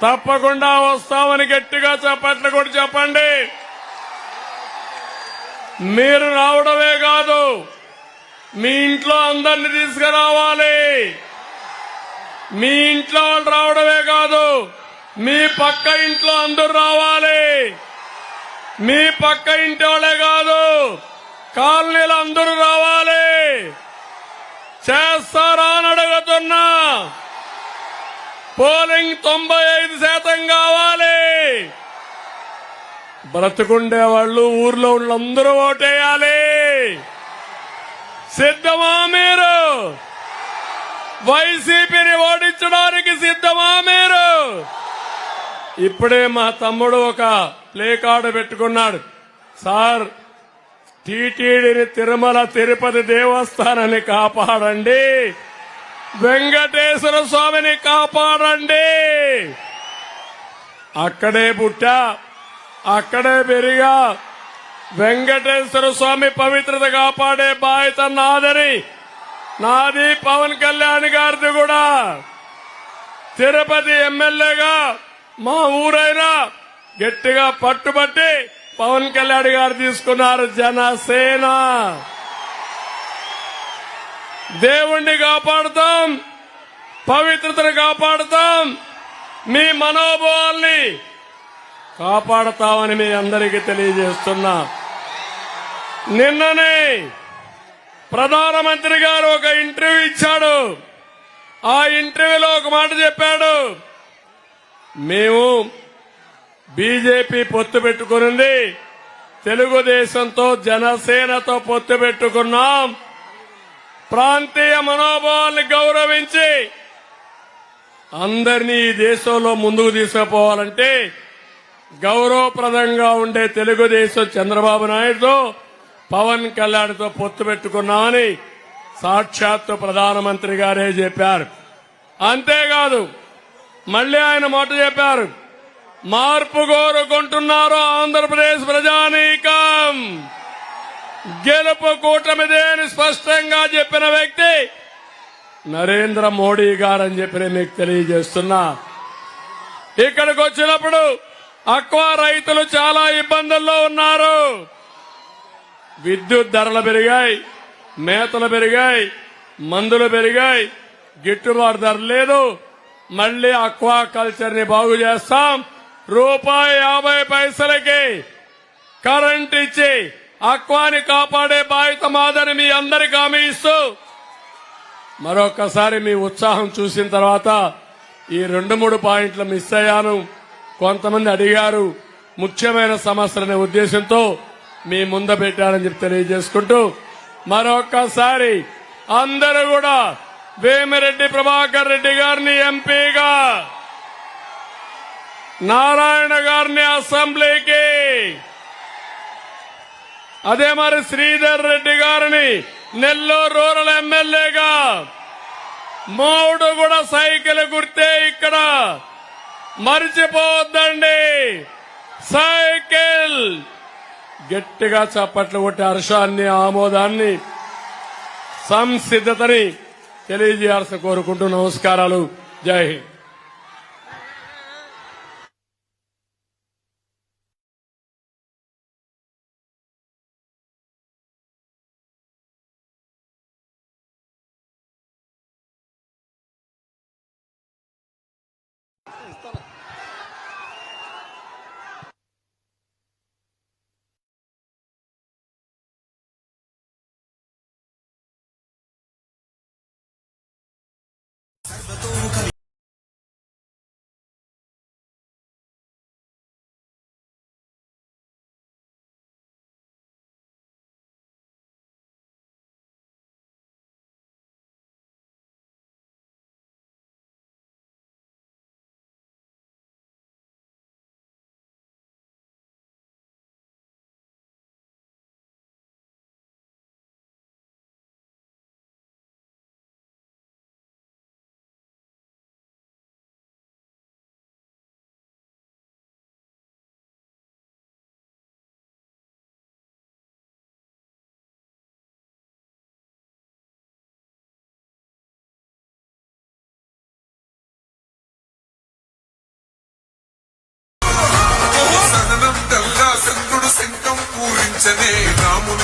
తప్పకుండా వస్తామని గట్టిగా చప్పట్లు కూడా చెప్పండి. మీరు రావడమే కాదు, మీ ఇంట్లో అందరిని తీసుకురావాలి. మీ ఇంట్లో వాళ్ళు రావడమే కాదు, మీ పక్క ఇంట్లో అందరూ రావాలి. మీ పక్క ఇంటి వాళ్ళే కాదు, కాలనీలు అందరూ రావాలి. చేస్తారా అని అడుగుతున్నా. పోలింగ్ 95% కావాలి. బ్రతుకుండే వాళ్ళు, ఊర్లో వాళ్ళందరూ ఓటేయాలి. సిద్ధమా మీరు? వైసీపీని ఓడించడానికి సిద్ధమా మీరు? ఇప్పుడే మా తమ్ముడు ఒక ప్లే కార్డు పెట్టుకున్నాడు. సార్, టీటీడీని తిరుమల తిరుపతి దేవస్థానాన్ని కాపాడండి, వెంకటేశ్వర స్వామిని కాపాడండి. అక్కడే పుట్టా, అక్కడే పెరిగా. వెంకటేశ్వర స్వామి పవిత్రత కాపాడే బాధ్యత నాది, పవన్ కళ్యాణ్ గారిది కూడా. తిరుపతి ఎమ్మెల్యేగా మా ఊరైనా గట్టిగా పట్టుబట్టి పవన్ కళ్యాణ్ గారు తీసుకున్నారు జనసేన. దేవుణ్ణి కాపాడుతాం, పవిత్రతను కాపాడుతాం, మీ మనోభావాల్ని కాపాడతామని మీ అందరికీ తెలియజేస్తున్నా. నిన్ననే ప్రధానమంత్రి గారు ఒక ఇంటర్వ్యూ ఇచ్చాడు. ఆ ఇంటర్వ్యూలో ఒక మాట చెప్పాడు, మేము బీజేపీ పొత్తు పెట్టుకునింది, తెలుగుదేశంతో జనసేనతో పొత్తు పెట్టుకున్నాం. ప్రాంతీయ మనోభావాల్ని గౌరవించి అందరినీ ఈ దేశంలో ముందుకు తీసుకుపోవాలంటే గౌరవప్రదంగా ఉండే తెలుగుదేశం చంద్రబాబు నాయుడుతో, పవన్ కళ్యాణ్తో పొత్తు పెట్టుకున్నామని సాక్షాత్తు ప్రధానమంత్రి గారే చెప్పారు. అంతేకాదు, మళ్లీ ఆయన మాట చెప్పారు, మార్పు కోరుకుంటున్నారు ఆంధ్రప్రదేశ్ ప్రజానీకం, గెలుపు కూటమిదే అని స్పష్టంగా చెప్పిన వ్యక్తి నరేంద్ర మోడీ గారని చెప్పి మీకు తెలియజేస్తున్నా. ఇక్కడికి వచ్చినప్పుడు అక్వా రైతులు చాలా ఇబ్బందుల్లో ఉన్నారు. విద్యుత్ ధరలు పెరిగాయి, మేతలు పెరిగాయి, మందులు పెరిగాయి, గిట్టుబాటు ధర లేదు. మళ్లీ అక్వా కల్చర్ ని బాగు చేస్తాం, ₹1.50 కరెంట్ ఇచ్చి అక్వాని కాపాడే బాధ్యత మాదని మీ అందరికీ హామీ ఇస్తూ, మరొకసారి మీ ఉత్సాహం చూసిన తర్వాత ఈ 2-3 పాయింట్లు మిస్ అయ్యాను. కొంతమంది అడిగారు, ముఖ్యమైన సమస్యలనే ఉద్దేశంతో మీ ముందు పెట్టారని చెప్పి తెలియజేసుకుంటూ, మరొక్కసారి అందరూ కూడా వేమిరెడ్డి ప్రభాకర్ రెడ్డి గారిని ఎంపీగా, నారాయణ గారిని అసెంబ్లీకి, అదే మరి శ్రీధర్ రెడ్డి గారిని నెల్లూరు రూరల్ ఎమ్మెల్యేగా, 3 కూడా సైకిల్ గుర్తే ఇక్కడ మరిచిపోవద్దండి. సైకిల్ గట్టిగా చప్పట్లు కొట్టి హర్షాన్ని, ఆమోదాన్ని, సంసిద్ధతని తెలియజేయాల్సి కోరుకుంటూ నమస్కారాలు. జై హింద్. నచ్చనే రాముని